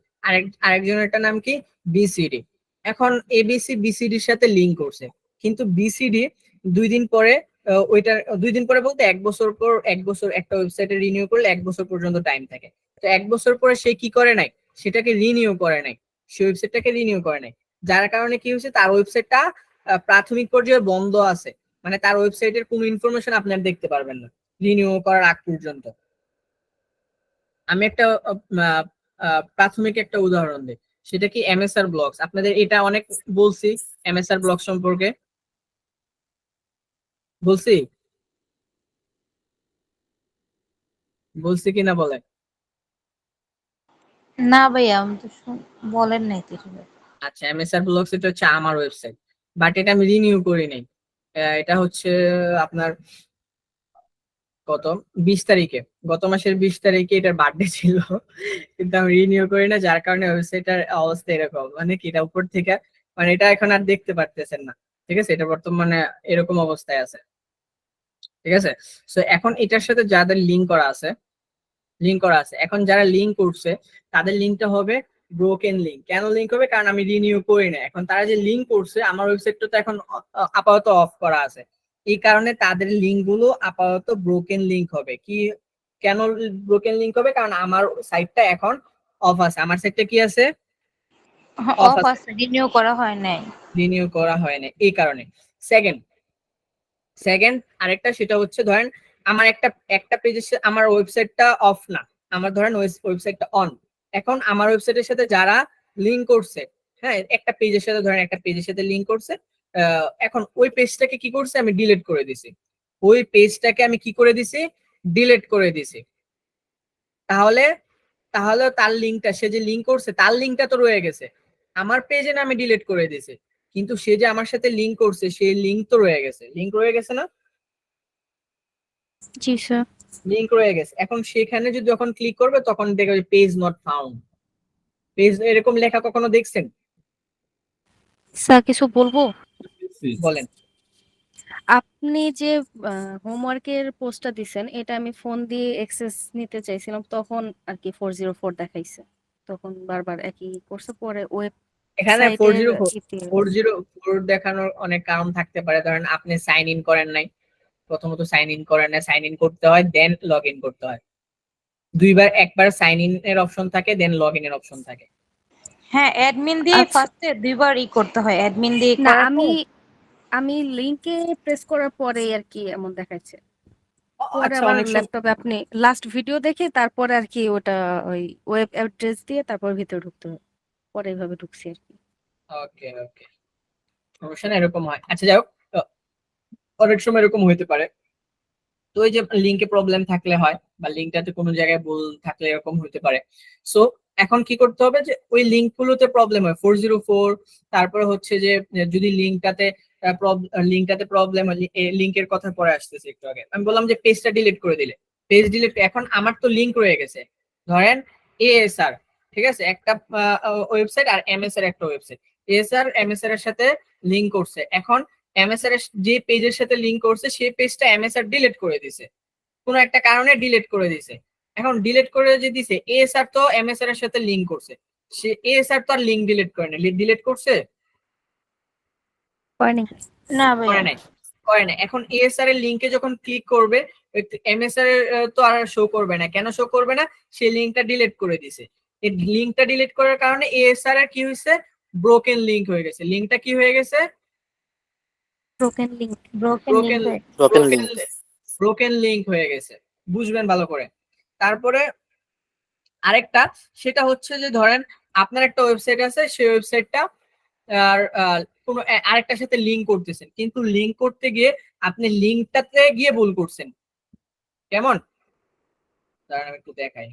আরেকজনের নাম কি বিসিডি। এখন এবিসি বিসিডির সাথে লিঙ্ক করছে, কিন্তু বিসিডি 2 দিন পরে ওইটার 2 দিন পরে বলতে 1 বছর পর, 1 বছর একটা ওয়েবসাইটে রিনিউ করলে 1 বছর পর্যন্ত টাইম থাকে। তো 1 বছর পরে সে কি করে নাই, সেটাকে রিনিউ করে নাই, সেই ওয়েবসাইটটাকে রিনিউ করে নাই, যার কারণে কি হয়েছে, তার ওয়েবসাইটটা প্রাথমিক পর্যায়ে বন্ধ আছে, মানে তার ওয়েবসাইটের কোনো ইনফরমেশন আপনি আর দেখতে পারবেন না রিনিউ করার আগ পর্যন্ত। আমি একটা প্রাথমিক একটা উদাহরণ দিই, সেটা কি এমএসআর ব্লগস। আপনাদের এটা অনেক বলছি, এমএসআর ব্লগ সম্পর্কে বলছি, বলছি কিনা বলেন? না ভাইয়া আমি তো বলেন নাই কিছু। আচ্ছা, এমএসআর ব্লগস এটা হচ্ছে আমার ওয়েবসাইট, বাট এটা আমি রিনিউ করি নাই। এটা হচ্ছে আপনার কত 20 তারিখে, গত মাসের 20 তারিখে এটার বার্থডে ছিল, কিন্তু আমি রিনিউ করি না, যার কারণে ওয়েবসাইটের অবস্থা এরকম, মানে কি এটা উপর থেকে, মানে এটা এখন আর দেখতে পারতেছেন না। ঠিক আছে, এটা বর্তমানে এরকম অবস্থায় আছে। ঠিক আছে, সো এখন এটার সাথে যাদের লিঙ্ক করা আছে, এখন যারা লিঙ্ক করছে তাদের লিঙ্কটা হবে ব্রোকেন লিঙ্ক। কেন লিঙ্ক হবে? কারণ আমি রিনিউ করি না। এখন তারা যে লিঙ্ক করছে, আমার ওয়েবসাইটটা তো এখন আপাতত অফ করা আছে, এই কারণে তাদের লিঙ্ক গুলো আপাতত ব্রোকেন লিঙ্ক হবে। কি কেন ব্রোকেন লিঙ্ক হবে? কারণ আমার সাইটটা এখন অফ আছে। আমার সাইটটা কি আছে? অফ অফ আছে, আছে, রিনিউ করা হয় নাই। রিনিউ করা হয় না, এই কারণে। সেকেন্ড সেকেন্ড আরেকটা, সেটা হচ্ছে ধরেন আমার একটা একটা পেজের আমার ওয়েবসাইটটা অফ না, আমার ধরেন ওয়েবসাইটটা অন। এখন আমার ওয়েবসাইটের সাথে যারা লিংক করছে, হ্যাঁ, একটা পেজের সাথে ধরেন একটা পেজের সাথে লিংক করছে, এখন ওই পেজটাকে কি করছে, আমি ডিলিট করে দিছি। ওই পেজটাকে আমি কি করে দিছি? ডিলিট করে দিছি। তাহলে তাহলে তার লিঙ্কটা, সে যে লিঙ্ক করছে তার লিঙ্কটা তো রয়ে গেছে, আমার পেজে না আমি ডিলিট করে দিছি, কিন্তু সে যে আমার সাথে লিঙ্ক করছে সেই লিঙ্ক তো রয়ে গেছে, লিঙ্ক রয়ে গেছে না? জি স্যার। লিংক রয়ে গেছে। এখন সেখানে যদি যখন ক্লিক করবে তখন দেখবে পেজ নট ফাউন্ড, পেজ এরকম লেখা কখনো দেখছেন? স্যার কিছু বলবো? বলেন। আপনি যে হোমওয়ার্কের পোস্টটা দিছেন এটা আমি ফোন দিয়ে অ্যাক্সেস নিতে চাইছিলাম, তখন আর কি 404 দেখাইছে, তখন বারবার একই করছে, পরে এখানে ফোর ওয়েবসাইটের জিরো ফোর জিরো ফোর দেখানোর অনেক কারণ থাকতে পারে। ধরেন আপনি সাইন ইন করেন নাই, প্রথমত সাইন ইন করেন না, সাইন ইন করতে হয় দেন লগ ইন করতে হয়। দুইবার, একবার সাইন ইন এর অপশন থাকে দেন লগ ইন এর অপশন থাকে। হ্যাঁ, অ্যাডমিন দিয়ে আচ্ছা, ফার্স্টে দুইবার করতে হয়, অ্যাডমিন দিয়ে না করার আমি পর। আমি লিংকে প্রেস করার পরে আর কি এমন দেখাচ্ছে, পরে আচ্ছা, আবার অনেক সময়। ল্যাপটপে আপনি লাস্ট ভিডিও দেখে তারপরে আর কি ওটা ওই ওয়েব অ্যাড্রেস দিয়ে তারপর ভিতরে ঢুকতে হয়, পরে এইভাবে ঢুকছি আর কি। ওকে ওকে, সমস্যা না, এরকম হয়। আচ্ছা, যাই হোক, অনেক সময় এরকম হইতে পারে। তো ওই যে লিঙ্কে প্রবলেম থাকলে হয়, বা লিঙ্কটাতে কোনো জায়গায় ভুল থাকলে এরকম হতে পারে। সো এখন কি করতে হবে, যে ওই লিঙ্ক গুলোতে প্রবলেম হয় 404, তারপরে হচ্ছে যে যদি লিঙ্কটাতে প্রবলেম হয়, লিঙ্কের কথা পরে আসতেছে একটু আগে আমি বললাম যে পেজটা ডিলিট করে দিলে, পেজ ডিলিট, এখন আমার তো লিঙ্ক রয়ে গেছে, ধরেন এএসআর, ঠিক আছে, একটা ওয়েবসাইট, আর এমএসআর একটা ওয়েবসাইট। এএসআর এমএসআর এর সাথে লিঙ্ক করছে, এখন এমএসআর এর যে পেজের সাথে লিংক করছে সেই পেজটা এমএসআর ডিলিট করে দিছে, কোনো একটা কারণে ডিলিট করে দিছে। এখন ডিলিট করে যে দিছে, এএসআর তো এমএসআর এর সাথে লিংক করছে, সে এএসআর তো আর লিংক ডিলিট করে না, ডিলিট করছে? হয়নি। না ভাইয়া। করে নাই, করে নাই। এখন এএসআর এর লিংকে যখন ক্লিক করবে, এমএসআর এর তো আর শো করবে না। কেন শো করবে না? সেই লিংকটা ডিলিট করে দিছে। এই লিংকটা ডিলিট করার কারণে এএসআর এর কি হয়েছে? ব্রোকেন লিংক হয়ে গেছে। লিংকটা কি হয়ে গেছে? Broken link. Broken broken link হয়ে। Broken broken link. Broken link হয়ে গেছে, বুঝবেন ভালো করে। তারপরে আরেকটা, সেটা হচ্ছে যে ধরেন আপনার একটা ওয়েবসাইট আছে, সেই ওয়েবসাইটটা আর কোনো আরেকটার সাথে লিংক করতেছেন, কিন্তু লিংক করতে গিয়ে আপনি লিংকটাতে গিয়ে ভুল করছেন। কেমন? দাঁড়ান আমি একটু দেখাই।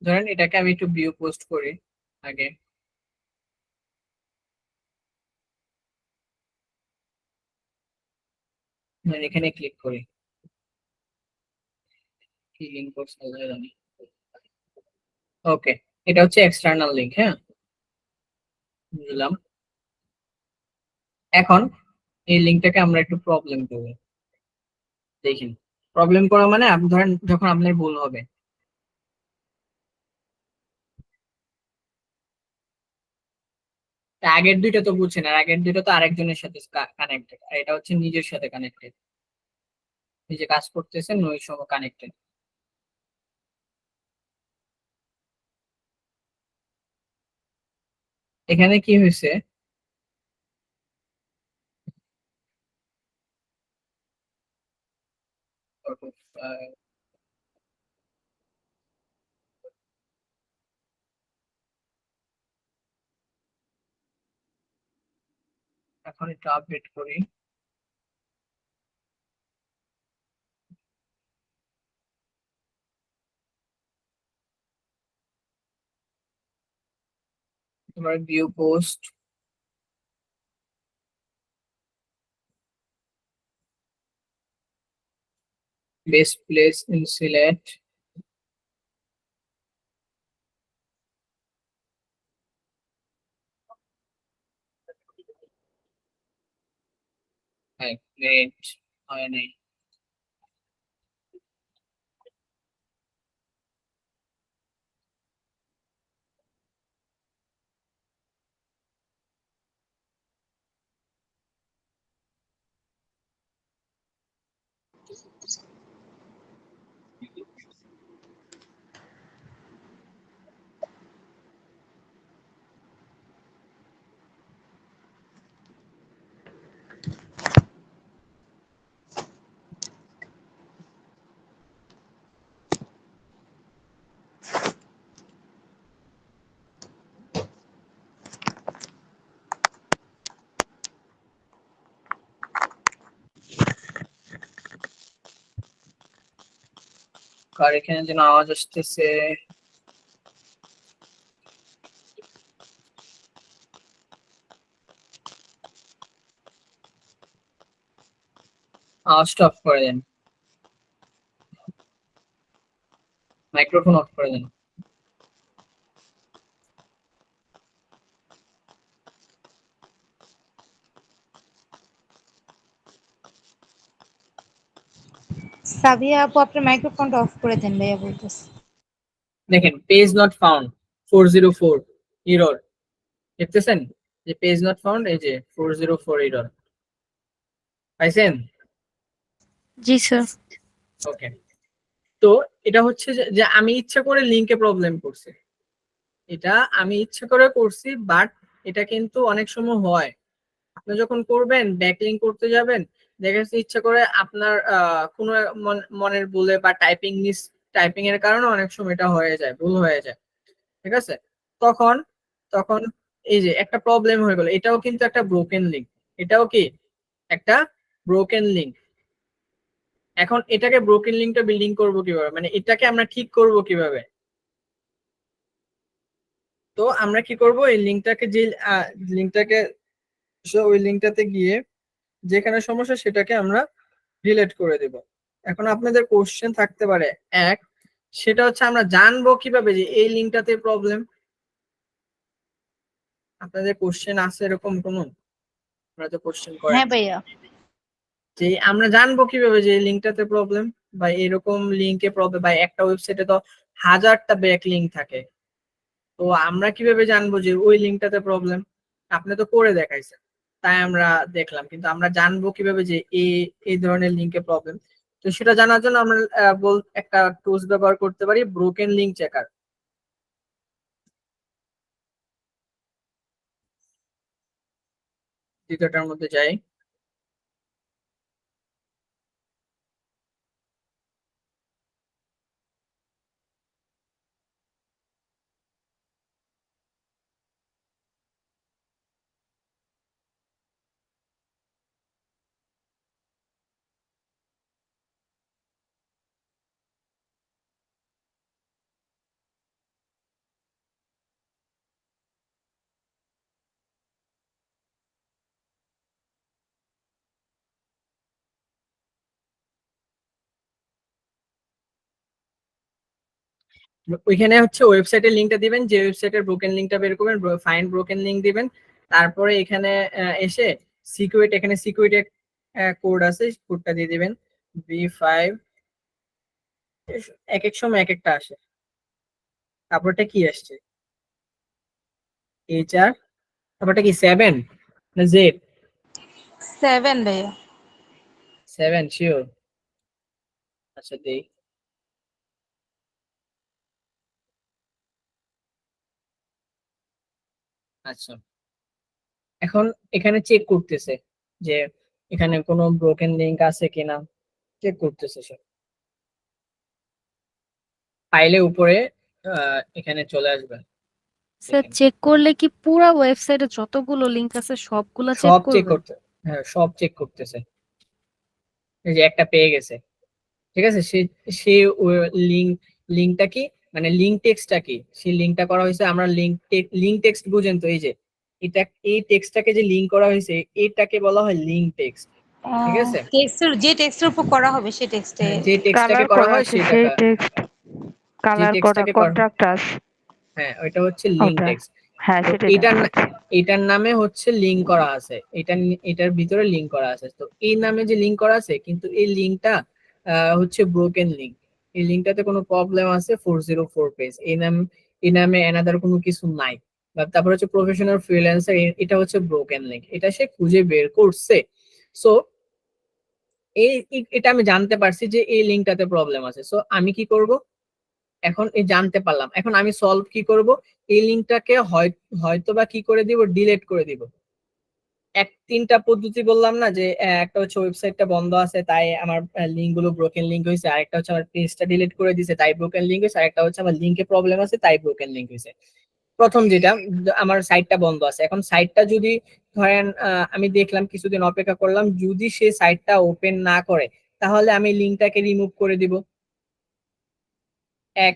ধরেন এটাকে আমি একটু ভিউ পোস্ট করি আগে। ধরেন এখানে ক্লিক করি, কি লিঙ্ক করছে আল্লাহ জানে। ওকে, এটা হচ্ছে এক্সটার্নাল লিঙ্ক। হ্যাঁ, বুঝলাম। এখন এই লিঙ্কটাকে আমরা একটু প্রবলেম করবো। দেখেন, প্রবলেম করা মানে আপনি ধরেন যখন আপনার ভুল হবে, তা আগের দুইটা তো বুঝছেন, আর আগের দুইটা তো আরেকজনের সাথে কানেক্টেড, আর এটা হচ্ছে নিজের সাথে কানেক্টেড, নিজে কাজ করতেছেন ওই সময় কানেক্টেড। এখানে কি হয়েছে, এখন একটু আপডেট করি। এবার view post, best place in Sylhet, net হয় নাই। কার এখানে যেন আওয়াজ আসতেছে। আওয়াজটা অফ করে দেন, মাইক্রোফোন অফ করে দেন। সাবিয়া আপু আপনার মাইক্রোফোনটা অফ করে দেন ভাইয়া বলতেছে। দেখেন পেজ নট ফাউন্ড 404 এরর, দেখতেছেন যে পেজ নট ফাউন্ড, এই যে 404 এরর পাইছেন। জি স্যার। ওকে, তো এটা হচ্ছে যে যে আমি ইচ্ছা করে লিংকে প্রবলেম করছি, এটা আমি ইচ্ছা করে করছি, বাট এটা কিন্তু অনেক সময় হয়। আপনি যখন করবেন ব্যাকলিংক করতে যাবেন, দেখা যাচ্ছে ইচ্ছা করে আপনার কোনো মনের ভুলে বা টাইপিং এর কারণে অনেক সময় এটা হয়ে যায়, ভুল হয়ে যায়। ঠিক আছে, তখন তখন এই যে একটা প্রবলেম হয়ে গেল, এটাও কিন্তু একটা ব্রোকেন লিঙ্ক, এটাও কি একটা ব্রোকেন লিঙ্ক। এখন এটাকে ব্রোকেন লিঙ্কটা বিল্ডিং করব কিভাবে, মানে এটাকে আমরা ঠিক করব কিভাবে? তো আমরা কি করব, এই লিঙ্কটাকে যে লিঙ্কটাকে ওই লিঙ্কটাতে গিয়ে যেখানে সমস্যা সেটাকে আমরা ডিলিট করে দেব। এখন আপনাদের কোশ্চেন থাকতে পারে এক, সেটা হচ্ছে আমরা জানবো কিভাবে যে এই লিঙ্কটাতে প্রবলেম। আপনাদের কোশ্চেন আছে এরকম কোনো, আপনারা তো কোশ্চেন করেন হ্যাঁ ভাইয়া। যে আমরা জানবো কিভাবে যে এই লিঙ্কটাতে প্রবলেম, বা এরকম লিঙ্কে প্রবলেম, বা একটা ওয়েবসাইটে তো হাজারটা ব্যাক লিঙ্ক থাকে, তো আমরা কিভাবে জানবো যে ওই লিঙ্কটাতে প্রবলেম? আপনি তো করে দেখাইছেন, তাই আমরা দেখলাম, কিন্তু আমরা জানবো কিভাবে যে এই এই ধরনের লিঙ্কে প্রবলেম? তো সেটা জানার জন্য আমরা একটা টুলস ব্যবহার করতে পারি, ব্রোকেন লিঙ্ক চেকার। দ্বিতীয়টার মধ্যে যাই। ওইখানে হচ্ছে ওয়েবসাইটের লিঙ্কটা দিবেন, যে ওয়েবসাইটের ব্রোকেন লিঙ্কটা বের করবেন, ফাইন্ড ব্রোকেন লিঙ্ক দিবেন। তারপরে এখানে এসে সিকিউরিটি, এখানে সিকিউরিটি কোড আছে, কোডটা দিয়ে দিবেন B5। এক এক সময় এক একটা আসে। তারপরটা কি আসছে? HR। তারপরটা কি 7 না Z? 7 ভাইয়া। 7 শিওর? আচ্ছা দেই। আচ্ছা, এখন এখানে চেক করতেছে যে এখানে কোনো ব্রোকেন লিংক আছে কিনা, চেক করতেছে সে। ফাইলে উপরে এখানে চলে আসবে, স্যার চেক করলে কি পুরো ওয়েবসাইটে যতগুলো লিংক আছে সবগুলা চেক সব চেক করবে? করতে, হ্যাঁ সব চেক করতেছে। এই যে একটা পেয়ে গেছে, ঠিক আছে। সে সে লিংক, লিংকটা কি মানে লিংক টেক্সটটা কি, সেই লিংকটা করা হয়েছে, আমরা লিংক টেক্সট বুঝেন তো, এই যে এটা, এই টেক্সটটাকে যে লিংক করা হয়েছে এটাকে বলা হয় লিংক টেক্সট, ঠিক আছে। যে টেক্সটের উপর করা হবে সেই টেক্সটে হ্যাঁ, যে টেক্সটটাকে কালার করা করা হয় আছে সেটা, সেই টেক্সট, যে কালার করা টেক্সটটাকে কন্ট্রাক্টাস, হ্যাঁ ওইটা হচ্ছে লিংক ওটা টেক্সট। হ্যাঁ তো সেটাই এটার দেখা যাচ্ছে। এটার নামে হচ্ছে লিংক করা আছে, এটার ভিতরে লিংক করা আছে। তো এই নামে যে লিংক করা আছে, কিন্তু এই লিংকটা হচ্ছে ব্রোকেন লিংক। এই লিংকটাতে কোনো প্রবলেম আছে 404 পেজ, এই নামে এনাদার কোনো কিছু নাই। তারপর হচ্ছে প্রফেশনাল ফ্রিল্যান্সার, এটা হচ্ছে ব্রোকেন লিংক, এটা সে খুঁজে বের করছে। সো এটা আমি জানতে পারছি যে এই লিংকটাতে প্রবলেম আছে। সো আমি কি করব, এখন এই জানতে পারলাম, এখন আমি সলভ কি করব, এই লিংকটাকে হয়তো বা কি করে দিব, ডিলিট করে দিব। তিনটা পদ্ধতি বললাম না, যে একটা হচ্ছে ওয়েবসাইটটা বন্ধ আছে তাই আমার লিংক গুলো ব্রোকেন লিংক হয়েছে, আরেকটা হচ্ছে আমার পেজটা ডিলিট করে দিয়েছে তাই ব্রোকেন লিংক হয়েছে, আরেকটা হচ্ছে আমার লিংকে প্রবলেম আছে তাই ব্রোকেন লিংক হয়েছে। প্রথম যেটা, আমার সাইটটা বন্ধ আছে, এখন সাইটটা যদি ধরেন আমি দেখলাম, কিছুদিন অপেক্ষা করলাম, যদি সে সাইটটা ওপেন না করে তাহলে আমি লিংকটাকে রিমুভ করে দিব, এক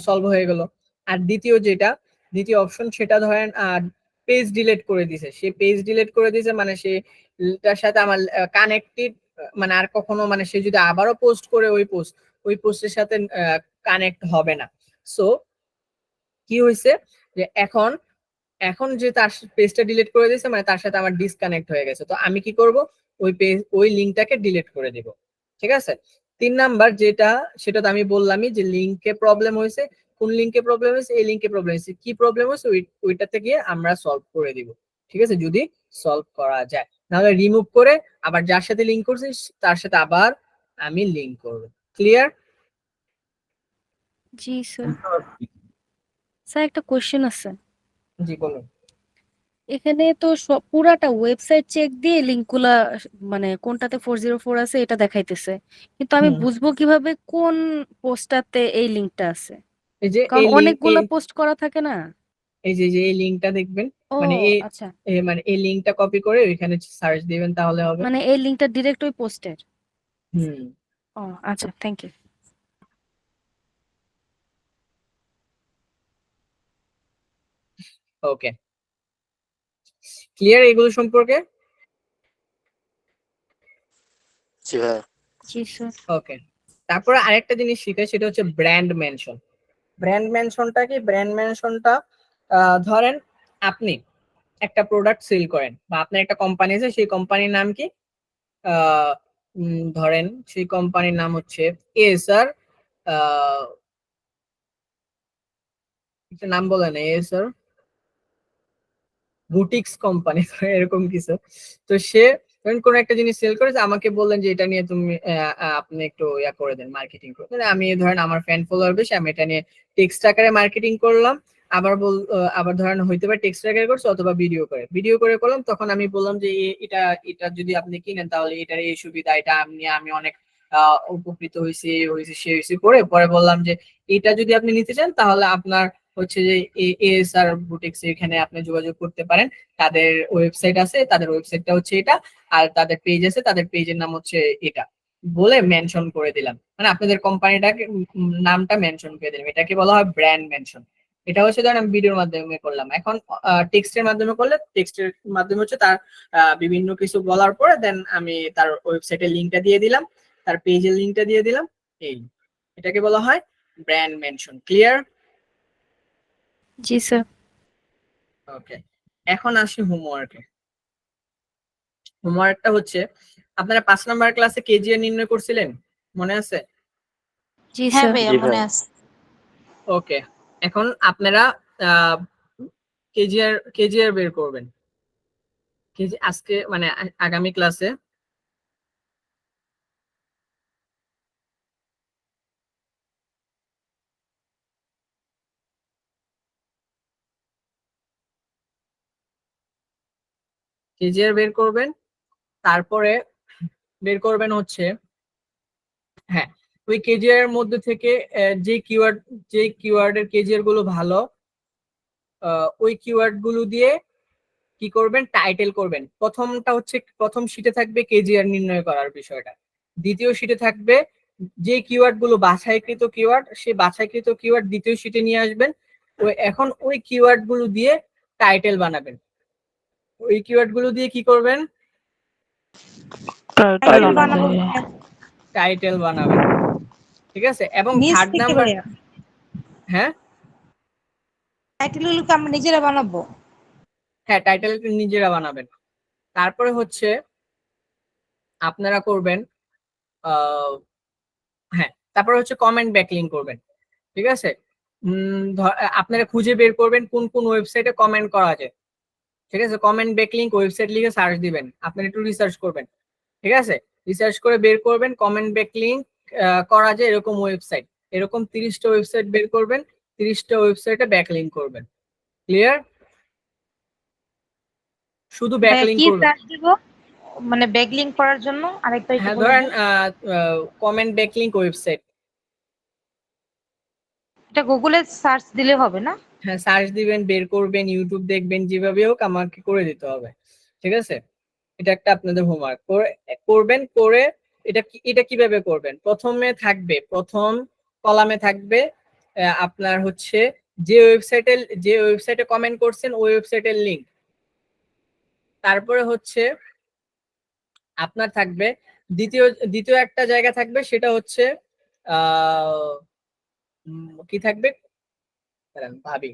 সলভ হয়ে গেল। আর দ্বিতীয় অপশন, সেটা ধরেন পেজ ডিলিট করে দিছে, সে পেজ ডিলিট করে দিছে মানে সে তার সাথে আমার কানেক্টেড, মানে আর কখনো, মানে সে যদি আবারও পোস্ট করে ওই পোস্টের সাথে কানেক্ট হবে না। সো কি হয়েছে, যে এখন যে তার পেজটা ডিলিট করে দিয়েছে মানে তার সাথে আমার ডিসকানেক্ট হয়ে গেছে। তো আমি কি করব, ওই লিংকটাকে ডিলিট করে দিব, ঠিক আছে। 3 নাম্বার যেটা, সেটা তো আমি বললামই যে লিংকে প্রবলেম হয়েছে, কোন লিংকে প্রবলেম হয়েছে, এই লিংকে প্রবলেম হয়েছে, কি প্রবলেম হয়েছে ওইটাতে গিয়ে আমরা সলভ করে দিব, ঠিক আছে, যদি সলভ করা যায়। নাহলে রিমুভ করে আবার যার সাথে লিংক করছি তার সাথে আবার আমি লিংক করব। ক্লিয়ার? জি স্যার। স্যার একটা কোশ্চেন আছে। জি বলুন। এখানে তো সব পুরাটা ওয়েবসাইট চেক দিয়ে লিঙ্কগুলা মানে কোনটাতে 404 আছে এটা দেখাইতেছে, কিন্তু আমি হুম, বুঝবো কিভাবে কোন পোস্টটাতে এই লিঙ্কটা আছে? এই যে কারণ এই লিংক, অনেকগুলা পোস্ট করা থাকে না। এই যে এই লিংকটা দেখবেন, ও মানে আচ্ছা, মানে এই লিংকটা কপি করে ওইখানে সার্চ দিবেন তাহলে হবে। মানে এই লিঙ্কটা ডিরেক্ট ওই পোস্টের। হুম, ও আচ্ছা, থ্যাংক ইউ। ওকে, ক্লিয়ার এগুলো সম্পর্কে? জি ভাইয়া। জি স্যার। ওকে, তারপরে আরেকটা জিনিস শিখে, সেটা হচ্ছে ব্র্যান্ড মেনশন। ব্র্যান্ড মেনশনটা কি? ব্র্যান্ড মেনশনটা ধরেন আপনি একটা প্রোডাক্ট সেল করেন বা আপনার একটা কোম্পানি আছে, সেই কোম্পানির নাম কি, ধরেন সেই কোম্পানির নাম হচ্ছে এএসআর, একটা নাম বলেন, এএসআর বুটিক্স কোম্পানি এরকম কিছু। তো সে ধরেন কোন একটা জিনিস সেল করে, যে আমাকে বললেন যে এটা নিয়ে তুমি আপনি একটু ইয়া করে দেন, মার্কেটিং করে দেন। আমি ধরেন আমার ফ্যান ফলোয়ার বেশি, আমি এটা নিয়ে টেক্সট আকারে মার্কেটিং করলাম। আবার ধরেন হইতে পারে টেক্সট আকারে করছে অথবা ভিডিও করে করলাম। তখন আমি বললাম যে এটা এটা যদি আপনি কিনেন তাহলে এটার এই সুবিধা, এটা আমি অনেক উপকৃত হয়েছি, সে হয়েছে পরে বললাম যে এটা যদি আপনি নিতে চান তাহলে আপনার হচ্ছে যে এএসআর বুটিক্স, এখানে আপনি যোগাযোগ করতে পারেন। তাদের ওয়েবসাইট আছে, তাদের ওয়েবসাইটটা হচ্ছে এটা, আর তাদের পেজ আছে, তাদের পেজের নাম হচ্ছে এটা, বলে মেনশন করে দিলাম, মানে আপনাদের কোম্পানিটাকে নামটা মেনশন করে দিলাম। এটাকে বলা হয় ব্র্যান্ড মেনশন। এটা হচ্ছে ধরেন আমি ভিডিওর মাধ্যমে করলাম। এখন টেক্সটের মাধ্যমে করলে, টেক্সটের মাধ্যমে হচ্ছে তার বিভিন্ন কিছু বলার পরে দেন আমি তার ওয়েবসাইটের লিঙ্কটা দিয়ে দিলাম, তার পেজের লিঙ্কটা দিয়ে দিলাম। এই এটাকে বলা হয় ব্র্যান্ড মেনশন। ক্লিয়ার? জি স্যার। ওকে, এখন আসি হোমওয়ার্কে। হোমওয়ার্কটা হচ্ছে আপনারা 5 নাম্বার ক্লাসে কেজিআর নির্ণয় করছিলেন, মনে আছে? জি হ্যাঁ স্যার। ভাইয়া জি মনে ভাই। আছে। ওকে, এখন আপনারা কেজিআর বের করবেন। কেজি আজকে মানে আগামী ক্লাসে কেজিআর বের করবেন। তারপরে বের করবেন হচ্ছে, হ্যাঁ, ওই কেজিআর এর মধ্যে থেকে যে কিওয়ার্ডের কেজিআর গুলো ভালো, ওই কিওয়ার্ড গুলো দিয়ে কি করবেন, টাইটেল করবেন। প্রথমটা হচ্ছে, প্রথম শীটে থাকবে কেজিআর নির্ণয় করার বিষয়টা, দ্বিতীয় শীটে থাকবে যে কিওয়ার্ড গুলো বাছাইকৃত কিওয়ার্ড, সেই বাছাইকৃত কিওয়ার্ড দ্বিতীয় শীটে নিয়ে আসবেন। এখন ওই কিওয়ার্ড গুলো দিয়ে টাইটেল বানাবেন। ওই কিওয়ার্ড গুলো দিয়ে কি করবেন, টাইটেল বানাবো ভাইয়া। টাইটেল বানাবেন। ঠিক আছে? এবং নিজ থার্ড থেকে নাম্বার, ভাইয়া। হ্যাঁ টাইটেল গুলো কি আমরা নিজেরা বানাবো? হ্যাঁ, টাইটেল নিজেরা বানাবেন। তারপরে হচ্ছে আপনারা করবেন, হ্যাঁ, তারপরে হচ্ছে কমেন্ট ব্যাকলিং করবেন। ঠিক আছে? আপনারা খুঁজে বের করবেন কোন কোন ওয়েবসাইটে কমেন্ট করা যায়। ঠিক আছে? কমেন্ট ব্যাকলিংক ওয়েবসাইট লিখে সার্চ দিবেন, আপনারা একটু রিসার্চ করবেন। ঠিক আছে? রিসার্চ করে বের করবেন কমেন্ট ব্যাকলিংক করা যায় এরকম ওয়েবসাইট। এরকম 30টা ওয়েবসাইট বের করবেন, 30টা ওয়েবসাইটে ব্যাকলিংক করবেন। ক্লিয়ার? শুধু ভাইয়া ব্যাকলিংক কি করবেন। সার্চ দিব মানে ব্যাকলিংক করার জন্য? আরেকবার একটু হ্যাঁ, বলে ধরেন দিন। Comment backlink website. এটা গুগলে সার্চ দিলে হবে না? হ্যাঁ, সার্চ দিবেন, বের করবেন, ইউটিউব দেখবেন, যেভাবে হোক আমাকে করে দিতে হবে। ঠিক আছে? এটা একটা আপনাদের হোমওয়ার্ক করবেন। করে এটা কিভাবে করবেন, প্রথমে থাকবে, প্রথম কলামে থাকবে আপনার হচ্ছে যে ওয়েবসাইটে কমেন্ট করছেন ওই ওয়েবসাইটের লিংক। তারপরে হচ্ছে আপনার থাকবে দ্বিতীয় দ্বিতীয় একটা জায়গা থাকবে, সেটা হচ্ছে কি থাকবে, দাঁড়ান ভাবি।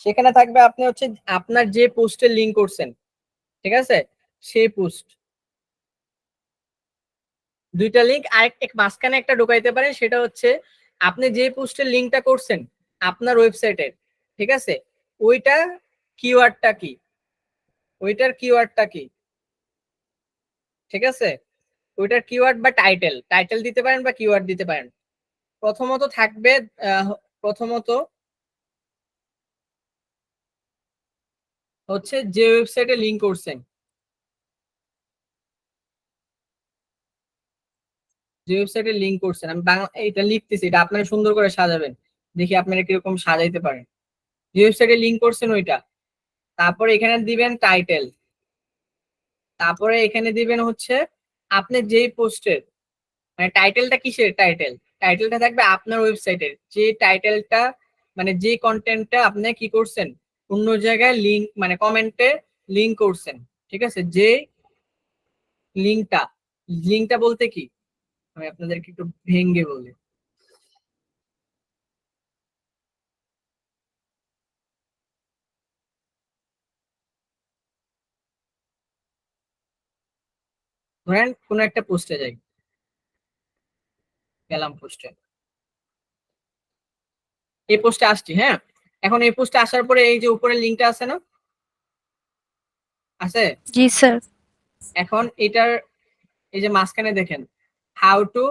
সেখানে থাকবে আপনি হচ্ছে আপনার যে পোস্টের লিংক করছেন, ঠিক আছে, সেই পোস্ট, দুইটা লিংক, আরেক মাঝখানে একটা ঢুকাইতে পারেন, সেটা হচ্ছে আপনি যে পোস্টের লিংকটা করছেন আপনার ওয়েবসাইটের, ঠিক আছে, ওইটা কিওয়ার্ডটা কি, ওইটার কিওয়ার্ডটা কি, ঠিক আছে, ওইটার কিওয়ার্ড বা টাইটেল দিতে পারেন বা কিওয়ার্ড দিতে পারেন। প্রথমত থাকবে প্রথমত হচ্ছে যে ওয়েবসাইটে লিংক করছেন, যে ওয়েবসাইটে লিংক করছেন, আমি বাংলা এটা লিখতেছি, এটা আপনারা সুন্দর করে সাজাবেন, দেখি আপনারা কিরকম সাজাইতে পারেন। যে ওয়েবসাইটে লিংক করছেন ওইটা, তারপরে এখানে দিবেন টাইটেল, তারপরে এখানে দিবেন হচ্ছে আপনি যেই পোস্টের, মানে টাইটেলটা কিসের টাইটেল, টাইটেলটা থাকবে আপনার ওয়েবসাইটের যে টাইটেলটা, মানে যে কন্টেন্টটা আপনি কি করছেন অন্য জায়গায় লিংক, মানে কমেন্টে লিংক করছেন। ঠিক আছে? যে লিংকটা, লিংকটা বলতে কি, আমি আপনাদেরকে একটু ভেঙ্গে বলি। ধরেন কোন একটা পোস্টে যাই, গেলাম পোস্টে, এই পোস্টে আসছি, হ্যাঁ, এখন এই পোস্টে আসার পরে এই যে উপরে লিংকটা আছে না, আছে, জি স্যার। এখন এটার এই যে মাঝখানে দেখেন how to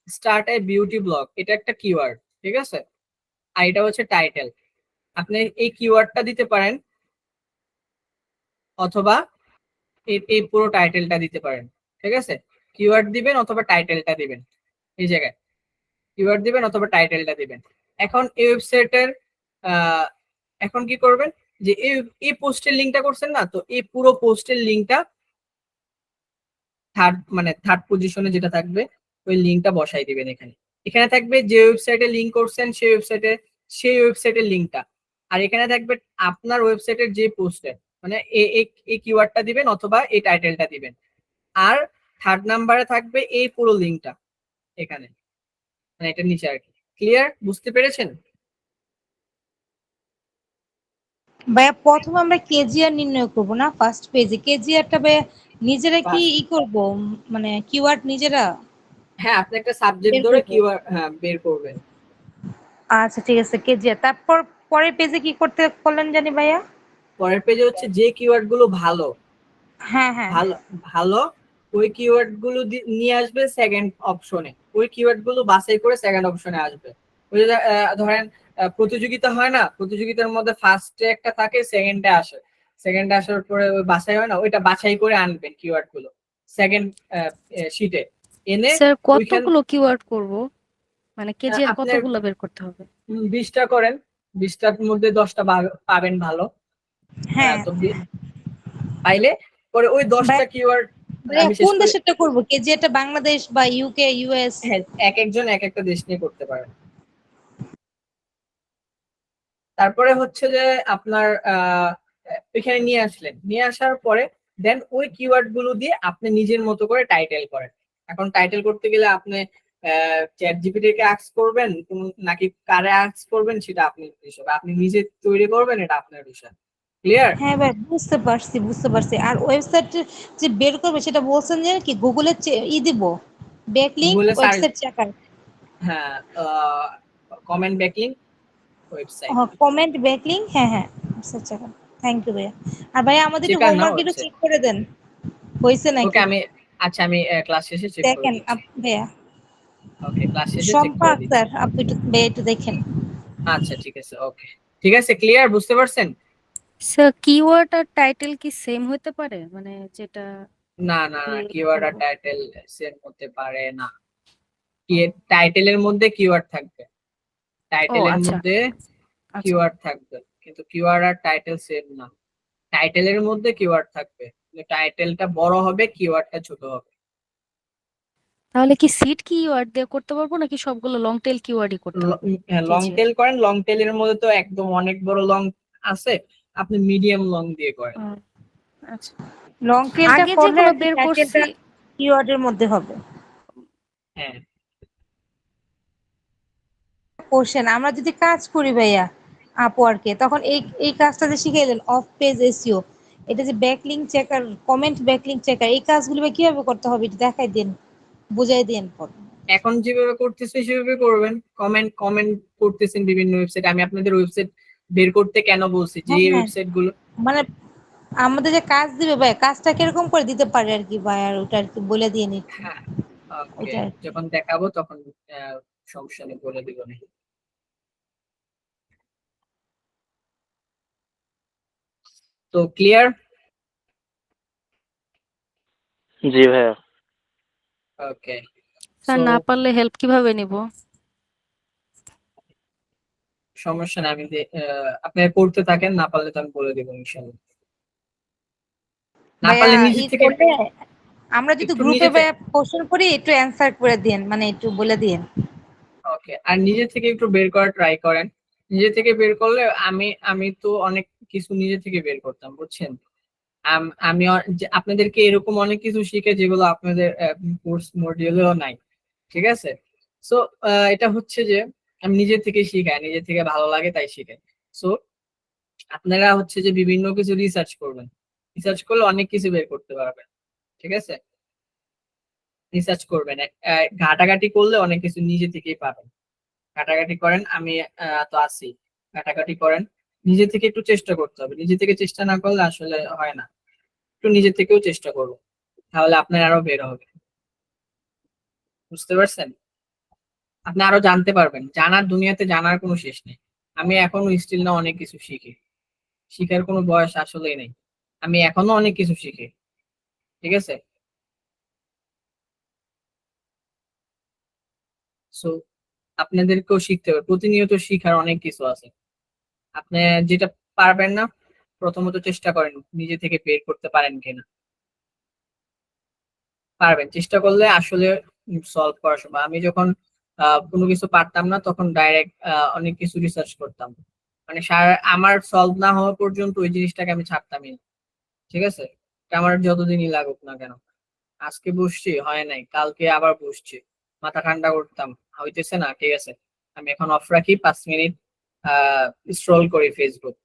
start A beauty blog, এটা একটা কিওয়ার্ড, ঠিক আছে, আর এটা হচ্ছে টাইটেল। আপনি এই কিওয়ার্ডটা দিতে পারেন অথবা এই পুরো টাইটেলটা দিতে পারেন। ঠিক আছে? কিওয়ার্ড দিবেন অথবা টাইটেলটা দিবেন, এই জায়গায় কিওয়ার্ড দিবেন অথবা টাইটেলটা দিবেন। এখন এই ওয়েবসাইটের এখন কি করবেন, যে এই পোস্টের লিংকটা করছেন না, তো এই পুরো পোস্টের লিংকটা থার্ড পজিশনে যেটা থাকবে ওই লিংকটা বসাই দিবেন এখানে। এখানে থাকবে যে ওয়েবসাইটে লিংক করছেন সেই ওয়েবসাইটের লিংকটা, আর এখানে থাকবে আপনার ওয়েবসাইটের যে পোস্টে, মানে এই কিওয়ার্ডটা দিবেন অথবা এই টাইটেলটা দিবেন। আর থার্ড নাম্বারে থাকবে এই পুরো লিঙ্কটা এখানে, মানে এটা নিচে আর কি। ক্লিয়ার? বুঝতে পেরেছেন? ভাইয়া প্রথমে আমরা কেজিআর নির্ণয় করব না ফার্স্ট পেজে? কেজিআরটা ভাইয়া নিজেরা কি ই করব, মানে কিওয়ার্ড নিজেরা হ্যাঁ, আপনি একটা সাবজেক্ট বের ধরে করব? কিওয়ার্ড বের করবেন। আচ্ছা ঠিক আছে, কেজিআর। তারপর পরের পেজে কি করতে বললেন জানি ভাইয়া? পরের পেজে হচ্ছে যে কিওয়ার্ড গুলো ভালো হ্যাঁ হ্যাঁ। ভালো ভালো ওই কিওয়ার্ড গুলো নিয়ে আসবে সেকেন্ড অপশনে, ওই কিওয়ার্ড গুলো বাছাই করে সেকেন্ড অপশনে আসবে। ওই যে ধরেন প্রতিযোগিতা হয় না, প্রতিযোগিতার মধ্যে ফার্স্টে একটা থাকে, সেকেন্ডে আসে, সেকেন্ডে আসার পরে ওই বাছাই হয় না, ওইটা বাছাই করে আনবেন কিওয়ার্ড গুলো সেকেন্ড শিটে এনে স্যার ওইখান কতগুলো কিওয়ার্ড করব, মানে কেজিআর আপনার কতগুলো বের করতে হবে? 20টা করেন, 20টার মধ্যে 10টা পাবেন ভালো। হ্যাঁ তো পাইলে পরে ওই 10টা ভাই- কিওয়ার্ড ভাইয়া আমি শেষ কোন করে। দেশেরটা করব? কেজিআরটা বাংলাদেশ বা ইউকে, ইউএস? হ্যাঁ, এক একজন এক একটা দেশ নিয়ে করতে পারেন। তারপরে হচ্ছে যে আপনার এখানে নিয়ে আসলেন, নিয়ে আসার পরে দেন ওই কিওয়ার্ড গুলো দিয়ে আপনি নিজের মতো করে টাইটেল করেন। এখন টাইটেল করতে গেলে আপনি চ্যাট জিপিটি কে আস্ক করবেন নাকি কারে আস্ক করবেন সেটা আপনি বিষয়, আপনি নিজে তৈরি করবেন, এটা আপনার বিষয়। ক্লিয়ার? হ্যাঁ ভাই, বুঝতে পারছি বুঝতে পারছি। আর ওয়েবসাইট যে বের করবে সেটা বলছেন যে কি গুগলে ই দিব, ব্যাকলিংক গুগলে সার্চ, ওয়েবসাইট চেকার, হ্যাঁ, comment backlink website, comment backlink, হ্যাঁ হ্যাঁ ওয়েবসাইট চেকার। থ্যাংক ইউ ভাইয়া। আর ভাইয়া আমাদের একটু চেকার না হোমওয়ার্ক একটু ওয়েবসাইট। চেক করে দেন, হয়েছে ওকে, নাকি? আচ্ছা আমি ক্লাস শেষে চেক করে দেখেন দিচ্ছি। ভাইয়া, ওকে, ক্লাস শেষে চেক শম্পা করে দিচ্ছি। আক্তার, আপনি একটু ভাইয়া একটু দেখেন। আচ্ছা ঠিক আছে, ওকে, ঠিক আছে, ক্লিয়ার? বুঝতে পারছেন? স্যার কিওয়ার্ড আর টাইটেল কি সেম হতে পারে, মানে যেটা না না না, দিয়ে কিওয়ার্ড আর করবো? টাইটেল সেম হতে পারে না। কি, টাইটেলের মধ্যে কিওয়ার্ড থাকবে, ও টাইটেলের আচ্ছা মধ্যে আচ্ছা। কিওয়ার্ড থাকবে, কিন্তু কিওয়ার্ড আর টাইটেল সেম না। টাইটেলের মধ্যে কিওয়ার্ড থাকবে, টাইটেলটা বড় হবে, কিওয়ার্ডটা ছোট হবে। তাহলে কি সিট কিওয়ার্ড দিয়ে করতে পারবো নাকি সবগুলো লং টেল কিওয়ার্ডই করতে হবে? Long KGR. টেল করেন, লং টেলের মধ্যে তো একদম অনেক বড় লং আছে, আপনি মিডিয়াম লং দিয়ে করেন। আচ্ছা, লং টেলটা আগে করলে যেগুলো আর কি বের করছি। টাইটেলটা কিওয়ার্ডের মধ্যে হবে। হ্যাঁ, কোশ্চেন, আমরা যদি কাজ করি ভাইয়া আপওয়ার্কে, তখন এই এই কাজটা যে শিখাইলেন অফ পেজ এসইও, এটা যে backlink checker, comment backlink checker, এই কাজগুলো ভাই কিভাবে করতে হবে একটু দেখাই দিন, বুঝাই দিন পর। এখন যেভাবে করতেছে সেভাবে করবেন। কমেন্ট কমেন্ট করতেছেন বিভিন্ন ওয়েবসাইট, আমি আপনাদের ওয়েবসাইট বের করতে কেন বলছি, যে হ্যাঁ হ্যাঁ, ওয়েবসাইট গুলো। মানে আমাদের যে কাজ দিবে ভাই, কাজটা কিরকম করে দিতে পারে আর কি ভাই, আর ওটা আর কি বলে দিয়ে নি একটু, হ্যাঁ, ওকে, ওইটা আর কি। যখন দেখাবো তখন সমস্যা নেই, বলে দিব না। তো ক্লিয়ার? জি ভাইয়া। ওকে, স্যার সো না পারলে হেল্প কিভাবে নিব? সমস্যা না, আমি আপনি করতে থাকেন, না পারলে তো আমি বলে দিব ইনশাআল্লাহ। না ভাইয়া পারলে নিজে ই থেকে করলে, আমরা যদি একটু গ্রুপে নিজে থেকে, ভাইয়া কোশ্চেন করি একটু অ্যান্সার করে দিন, মানে একটু বলে দিন। ওকে, আর নিজে থেকে একটু বের করার ট্রাই করেন। নিজে থেকে বের করলে আমি আমি তো অনেক কিছু নিজে থেকে বের করতাম, বুঝছেন। আমি আপনাদেরকে এরকম অনেক কিছু শিখে যেগুলো আপনাদের কোর্স মডিউলেও নাই, ঠিক আছে। সো এটা হচ্ছে যে আমি নিজে থেকে শিখাই, নিজে থেকে ভালো লাগে তাই শিখাই। সো আপনারা হচ্ছে যে বিভিন্ন কিছু রিসার্চ করবেন, রিসার্চ করলে অনেক কিছু বের করতে পারবেন, ঠিক আছে। রিসার্চ করবেন, ঘাটাঘাটি করলে অনেক কিছু নিজে থেকেই পাবেন। ঘাটাঘাটি করেন, আমি তো আছি, ঘাটাঘাটি করেন, নিজে থেকে একটু চেষ্টা করতে হবে, নিজে থেকে চেষ্টা না করলে আসলে হয় না। একটু নিজে থেকেও চেষ্টা করবো, তাহলে আপনার আরো বের হবে। বুঝতে পারছেন? আপনি আরো জানতে পারবেন, জানার দুনিয়াতে জানার কোনো শেষ নেই। আমি এখনো স্টিল না অনেক কিছু শিখি, শিখার কোনো বয়স আসলেই নেই, আমি এখনো অনেক কিছু শিখি, ঠিক আছে। সো আপনাদেরকেও শিখতে হবে, প্রতিনিয়ত শিখার অনেক কিছু আছে। আপনি যেটা পারবেন না, প্রথমত চেষ্টা করেন নিজে থেকে বের করতে পারেন কিনা। পারবেন, চেষ্টা করলে আসলে সলভ করা সম্ভব। আমি যখন কোনো কিছু পারতাম না তখন ডাইরেক্ট অনেক কিছু রিসার্চ করতাম, মানে আমার সলভ না হওয়া পর্যন্ত ওই জিনিসটাকে আমি ছাড়তামই না, ঠিক আছে। এটা আমার যতদিনই লাগুক না কেন, আজকে বসছি হয় নাই, কালকে আবার বসছি, মাথা ঠান্ডা করতাম, হইতেছে না, ঠিক আছে আমি এখন অফ রাখি, 5 মিনিট স্ক্রল করি, ফেসবুক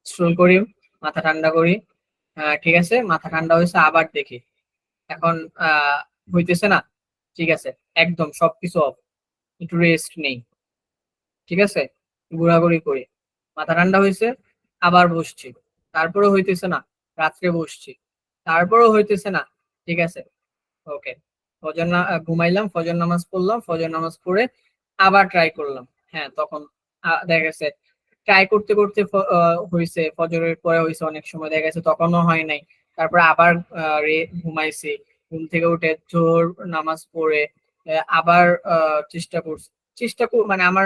স্ক্রল করি, মাথা ঠান্ডা করি, ঠিক আছে মাথা ঠান্ডা হয়েছে, আবার দেখি, এখন হইতেছে না, ঠিক আছে একদম সবকিছু অফ, একটু রেস্ট নেই, ঠিক আছে ঘোরাঘুরি করি, মাথা ঠান্ডা হয়েছে, আবার বসছি, তারপরেও হইতেছে না, রাত্রে বসছি, তারপরেও হইতেছে না, ঠিক আছে ওকে, ঘুমাইলাম, ফজর নামাজ পড়লাম, ফজর নামাজ পড়ে আবার ট্রাই করলাম, হ্যাঁ তখন দেখা গেছে ট্রাই করতে করতে হয়েছে, ফজরের পরে হয়েছে, অনেক সময় দেখা গেছে তখনও হয় নাই, তারপরে আবার ঘুমাইছি, ঘুম থেকে উঠে জোর নামাজ পড়ে আবার মানে আমার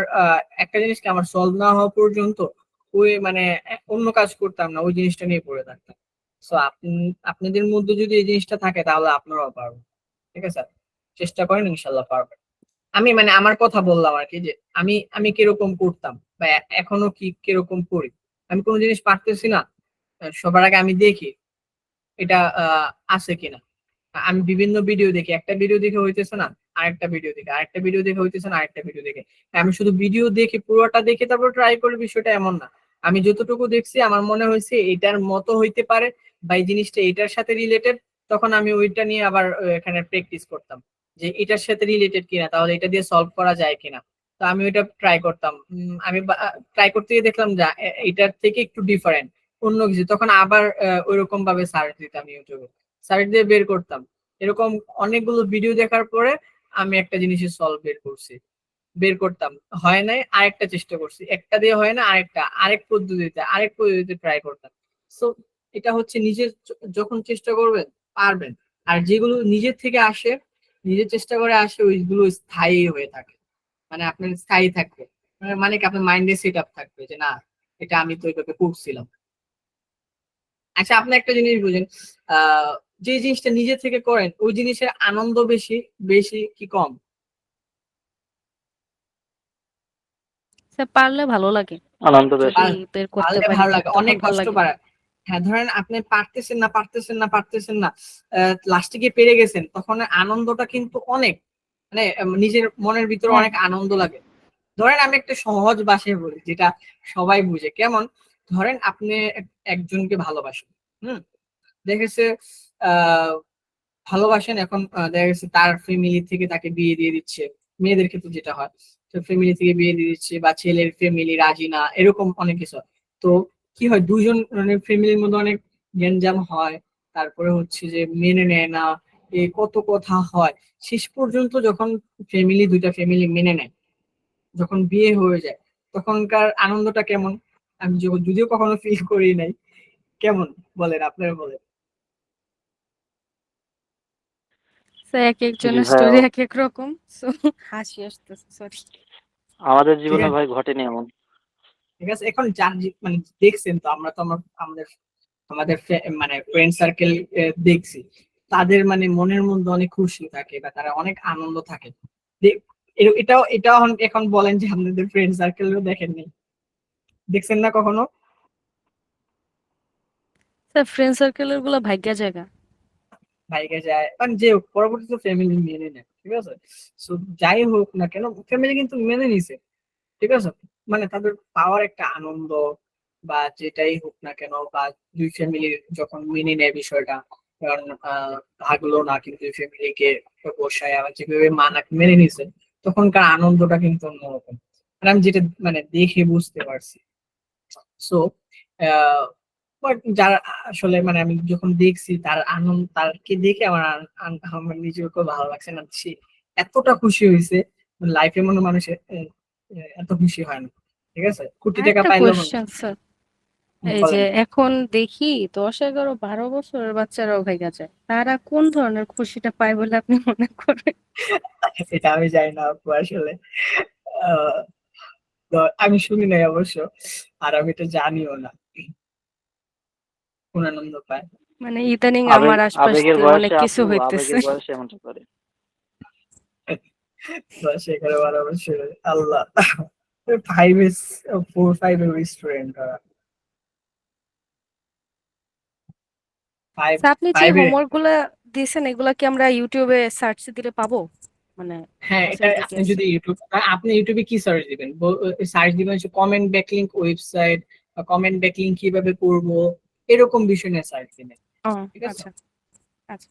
একটা জিনিসকে আমার সলভ না হওয়া পর্যন্ত ওই মানে অন্য কাজ করতাম না, ওই জিনিসটা নিয়ে পড়ে থাকতাম। সো আপনাদের মধ্যে যদি এই জিনিসটা থাকে তাহলে আপনারাও পারবেন, ঠিক আছে চেষ্টা করেন, ইনশাল্লাহ পারবেন। আমি মানে আমার কথা বললাম আর কি, যে আমি আমি কিরকম করতাম বা এখনো কিরকম করি, আমি কোনো জিনিস পারতেছি না, সবার আগে আমি দেখি এটা আছে কিনা, আমি বিভিন্ন ভিডিও দেখি, একটা ভিডিও দেখে হইতেছে না, আরেকটা ভিডিও দেখে, আরেকটা ভিডিও দেখে হইতেছে না, আরেকটা ভিডিও দেখে, আমি শুধু ভিডিও দেখে পুরোটা দেখে তারপর ট্রাই করি, বিষয়টা এমন না, আমি যতটুকু দেখছি আমার মনে হয়েছে এটার মতো হইতে পারে বা এই জিনিসটা এটার সাথে রিলেটেড, তখন আমি ওইটা নিয়ে আবার এখানে প্র্যাকটিস করতাম যে এটার সাথে রিলেটেড কিনা, তাহলে এটা দিয়ে সলভ করা যায় কিনা, তো আমি ওইটা ট্রাই করতাম, আমি ট্রাই করতে গিয়ে দেখলাম যে এটার থেকে একটু ডিফারেন্ট অন্য কিছু, তখন আবার ওইরকম ভাবে সার্চ দিতাম ইউটিউবে, সার্চ দিয়ে বের করতাম, এরকম অনেকগুলো ভিডিও দেখার পরে আমি একটা জিনিসের সলভ বের করতাম, হয় নাই আরেকটা চেষ্টা করছি, একটা দিয়ে হয় না আরেক পদ্ধতিতে ট্রাই করতাম। সো এটা হচ্ছে নিজের যখন চেষ্টা করবেন পারবেন, আর যেগুলো নিজের থেকে আসে, নিজের চেষ্টা করে আসে, ওইগুলো স্থায়ী হয়ে থাকে, মানে আপনার স্থায়ী থাকবে, মানে কি আপনার মাইন্ডে সেট আপ থাকবে যে না এটা আমি তো এইভাবে করছিলাম। আচ্ছা আপনি একটা জিনিস বুঝেন, যে জিনিসটা নিজে থেকে করেন ওই জিনিসের আনন্দ বেশি, বেশি কি কম? স্যার পারলে ভালো লাগে, আনন্দ বেশি। যদি বের করতে পারলে পারি ভালো লাগে, তখন অনেক ভালো কষ্ট লাগে। পারে, হ্যাঁ ধরেন আপনি পারতেছেন না লাস্টে গিয়ে পেরে গেছেন, তখন আনন্দটা কিন্তু অনেক, মানে নিজের মনের ভিতরে হ্যাঁ অনেক আনন্দ লাগে। ধরেন আমি একটা সহজ ভাষায় বলি যেটা সবাই বুঝে, কেমন ধরেন আপনি একজনকে ভালোবাসেন, হুম দেখেছে আহ ভালোবাসেন, এখন দেখা গেছে তার ফ্যামিলি থেকে তাকে বিয়ে দিয়ে দিচ্ছে, মেয়েদের ক্ষেত্রে যেটা হয়, তো ফ্যামিলি থেকে বিয়ে দিয়ে দিচ্ছে বা ছেলের ফ্যামিলি রাজি না, এরকম অনেক কিছু হয়। তো কি হয়, দুজন মানে ফ্যামিলির মধ্যে অনেক গ্যাঞ্জাম হয়, তারপরে হচ্ছে যে মেনে নেয় না, এই কত কথা হয়, শেষ পর্যন্ত যখন দুইটা ফ্যামিলি মেনে নেয়, যখন বিয়ে হয়ে যায়, তখনকার আনন্দটা কেমন, আমি যদিও কখনো ফিল করি নাই, কেমন বলেন আপনারা বলেন। স্যার এক জি একজনের ভাইয়া, স্টোরি এক এক রকম, সো হাসি আসতেছে, সরি। আমাদের ঠিক জীবনে আছে, ভাই ঘটেনি এমন। ঠিক আছে এখন মানে দেখছেন তো, আমরা তো আমাদের আমাদের মানে ফ্রেন্ড সার্কেল দেখছি, তাদের মানে মনের মধ্যে অনেক খুশি থাকে বা তারা অনেক আনন্দ থাকে। এটাও এখন বলেন যে আপনাদের ফ্রেন্ড সার্কেলও দেখেননি, দেখছেন না কখনো? স্যার ফ্রেন্ড সার্কেলের গুলো ভাগ্যা জায়গা। ভাইকে যায় কারণ যে পরবর্তীতে ফ্যামিলি মেনে নেয়, ঠিক আছে সো যাই হোক না কেন ফ্যামিলি কিন্তু মেনে নিছে, ঠিক আছে মানে তাদের পাওয়ার একটা আনন্দ বা যেটাই হোক না কেন, বা দুই ফ্যামিলি যখন মেনে নেয় বিষয়টা, কারণ ভাগলো না কিন্তু দুই ফ্যামিলিকে বসায় আবার যেভাবে মেনে নিছে, তখনকার আনন্দটা কিন্তু অন্যরকম, আর আমি যেটা মানে দেখে বুঝতে পারছি। সো যারা আসলে মানে আমি যখন দেখছি তার আনন্দ, তারকে দেখে আমার নিজেকে ভালো লাগছে না, সে এতটা খুশি হয়েছে, লাইফে মনে মানুষের এত খুশি হয় না, ঠিক আছে কোটি টাকা আরেকটা পাইলেও মানুষ। কোয়েশ্চেন স্যার, এই যে বলেন। এখন দেখি 10, 11, 12 বছরের বাচ্চারাও ভাইগা যায়, তারা কোন ধরনের খুশিটা পায় বলে আপনি মনে করেন? এটা আমি জানি না আপু আসলে, আহ, তো আমি শুনি নাই অবশ্য, আর আমি তো জানিও না কোন আনন্দ পায়। মানে ইদানিং আবেগ আমার আশপাশ আবেগের দিয়ে অনেক বয়সে কিছু আপু, হইতেছে। আবেগের বয়সে এমনটা করে। বাস এখানে 12 বছর, আল্লাহ, 4 5 স্টুডেন্ট, ফাইভ স্যার আপনি যে ফাইভে হোমওয়ার্ক গুলা দিয়েছেন এগুলা কি আমরা ইউটিউবে সার্চ দিলে পাবো? মানে হ্যাঁ, এটা কোর্সের যে কি আপনি আছে? যদি আপনি ইউটিউবে কি সার্চ দিবেন, সার্চ দিবেন হচ্ছে কমেন্ট ব্যাকলিংক ওয়েবসাইট বা কমেন্ট ব্যাকলিংক কিভাবে করব, এরকম বিষয় নিয়ে সার্চ দিবেন। ও ঠিক আছে? আচ্ছা আচ্ছা।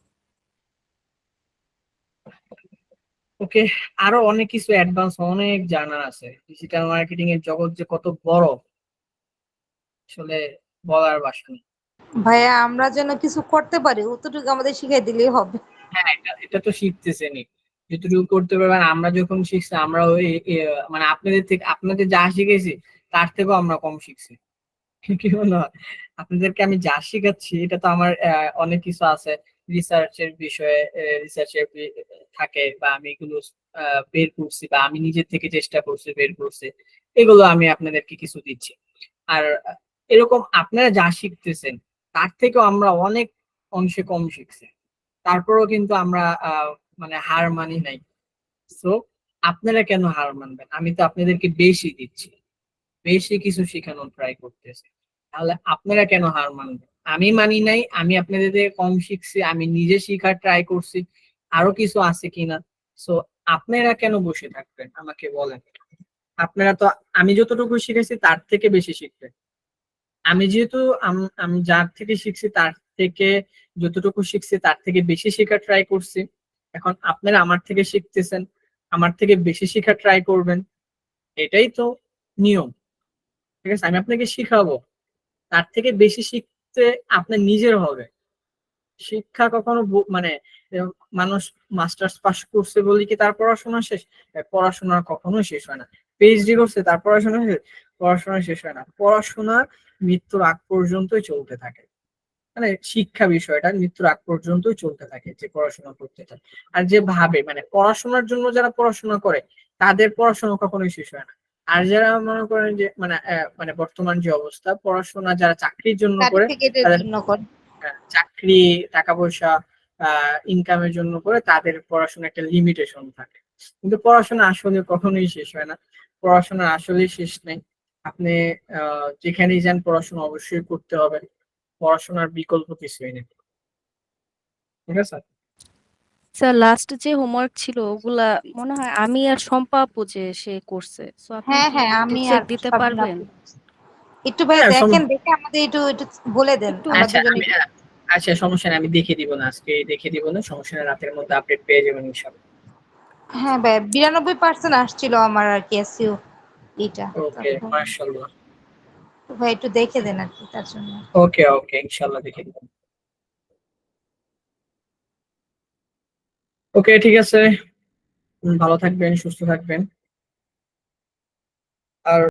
ওকে, আরো অনেক কিছু অ্যাডভান্স অনেক জানার আছে। ডিজিটাল মার্কেটিং এর জগৎ যে কত বড়, আসলে বলার ভাষা নেই। ভাইয়া আমরা যেন কিছু করতে পারি অতটুকু আমাদের শিখাই দিলেই হবে। হ্যাঁ, এটা তো শিখতেছেনই, যতটুকু করতে পারবেন। আমরা যখন শিখছি আমরা ওই মানে আপনাদের থেকে, আপনাদের যা শিখেছি তার থেকেও আমরা কম শিখছি। কি বলো, আপনাদেরকে আমি যা শিখাচ্ছি এটা তো আমার অনেক কিছু আছে, রিসার্চের বিষয়ে রিসার্চের থাকে, বা আমি এগুলো বের করছি, বা আমি নিজের থেকে চেষ্টা করছি বের করছি, এগুলো আমি আপনাদেরকে কিছু দিচ্ছি। আর এরকম আপনারা যা শিখতেছেন তার থেকেও আমরা অনেক অংশে কম শিখছি, তারপরেও কিন্তু আমরা মানে হার মানি নাই। সো আপনারা কেন হার মানবেন? আমি তো আপনাদেরকে বেশি দিচ্ছি, বেশি কিছু শেখানোর ট্রাই করতেছি, তাহলে আপনারা কেন হার মানবেন? আমি মানি নাই, আমি আপনাদের থেকে কম শিখছি, আমি নিজে শিখার ট্রাই করছি, আরো কিছু আছে কিনা। সো আপনারা কেন বসে থাকবেন আমাকে বলেন? আপনারা তো আমি যতটুকু শিখেছি তার থেকে বেশি শিখবেন। আমি যেহেতু আমি যার থেকে শিখছি তার থেকে, যতটুকু শিখছি তার থেকে বেশি শেখার ট্রাই করছি। এখন আপনারা আমার থেকে শিখতেছেন, আমার থেকে বেশি শেখার ট্রাই করবেন, এটাই তো নিয়ম। ঠিক আছে, আমি আপনাকে শিখাবো, তার থেকে বেশি শিখতে আপনার নিজের হবে। শিক্ষা কখনো মানে এরকম মানুষ মাস্টার্স পাস করছে বলে কি তার পড়াশোনা শেষ? পড়াশোনা কখনো শেষ হয় না। পিএইচডি করছে তার পড়াশোনা শেষ? পড়াশোনা শেষ হয় না। পড়াশোনা মৃত্যুর আগ পর্যন্তই চলতে থাকে। মানে শিক্ষা বিষয়টা মৃত্যুর আগ পর্যন্তই চলতে থাকে, যে পড়াশোনা করতে থাকে। আর যে ভাবে মানে পড়াশোনার জন্য যারা পড়াশোনা করে তাদের পড়াশোনা কখনোই শেষ হয় না। আর যারা মনে করেন যে মানে মানে বর্তমান যে অবস্থা, পড়াশোনা যারা চাকরির জন্য করে, সার্টিফিকেটের তাদের জন্য করে। চাকরি, টাকা পয়সা ইনকামের জন্য করে, তাদের পড়াশোনা একটা লিমিটেশন থাকে। কিন্তু পড়াশোনা আসলে কখনোই শেষ হয় না, পড়াশোনা আসলেই শেষ নেই। আপনি যেখানেই যান পড়াশোনা অবশ্যই করতে হবে, পড়াশোনার বিকল্প কিছুই নেই। ঠিক আছে? স্যার লাস্ট যে হোমওয়ার্ক ছিল ওগুলা মনে হয় আমি আর শম্পা আপু যে সে করছে, সো আপনি হ্যাঁ কি হ্যাঁ একটু আমি চেক আর দিতে সাবিনা পারবেন? আপু। একটু ভাই হ্যাঁ দেখেন, দেখে আমাদের একটু একটু বলে দেন একটু আমরা আচ্ছা দুজনে আমি আচ্ছা, সমস্যা নেই, আমি দেখে দিব না, আজকে দেখে দিব না, সমস্যা নেই, রাতের মধ্যে আপডেট পেয়ে যাবেন ইনশাআল্লাহ। হ্যাঁ ভাই 92% আসছিল আমার আর কি এসইও এটা। ওকে, তখন মাশাআল্লাহ। ভাই একটু দেখে দেন আর কি তার জন্য। ওকে ওকে, ইনশাআল্লাহ দেখে দিব। ওকে, ঠিক আছে। ভালো থাকবেন, সুস্থ থাকবেন। আর